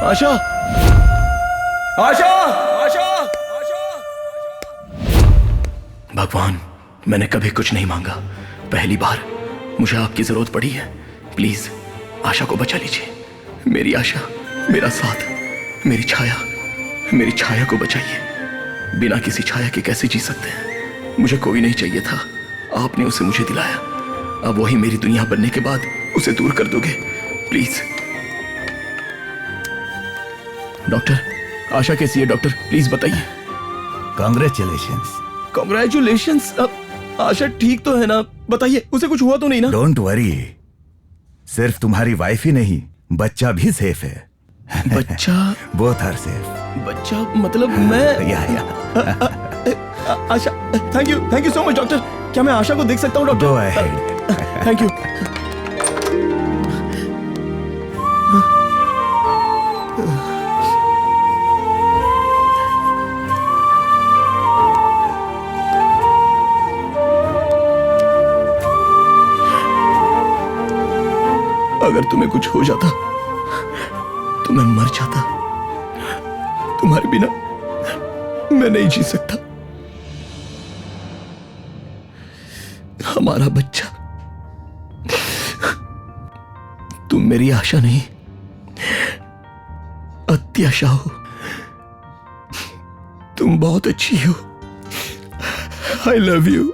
आशा, आशा, आशा, भगवान, मैंने कभी कुछ नहीं मांगा, पहली बार मुझे आपकी जरूरत पड़ी है। प्लीज आशा को बचा लीजिए। मेरी आशा, मेरा साथ, मेरी छाया को बचाइए। बिना किसी छाया के कैसे जी सकते हैं? मुझे कोई नहीं चाहिए था, आपने उसे मुझे दिलाया। अब वही मेरी दुनिया बनने के बाद उसे दूर कर दोगे? प्लीज। डॉक्टर, आशा कैसी है डॉक्टर? प्लीज बताइए।
कांग्रेचुलेशंस।
कांग्रेचुलेशंस। आशा ठीक तो है ना? बताइए, उसे कुछ हुआ तो नहीं ना?
डोंट वरी, सिर्फ तुम्हारी वाइफ ही नहीं, बच्चा भी सेफ है।
बच्चा?
Both are safe.
बच्चा मतलब मैं?
या
Asha, thank you so much doctor. क्या मैं आशा को देख सकता हूँ doctor?
Go ahead.
Thank you. अगर तुम्हें कुछ हो जाता तो मैं मर जाता। तुम्हारे बिना मैं नहीं जी सकता। हमारा बच्चा। तुम मेरी आशा नहीं, अत्याशा हो। तुम बहुत अच्छी हो। I love you.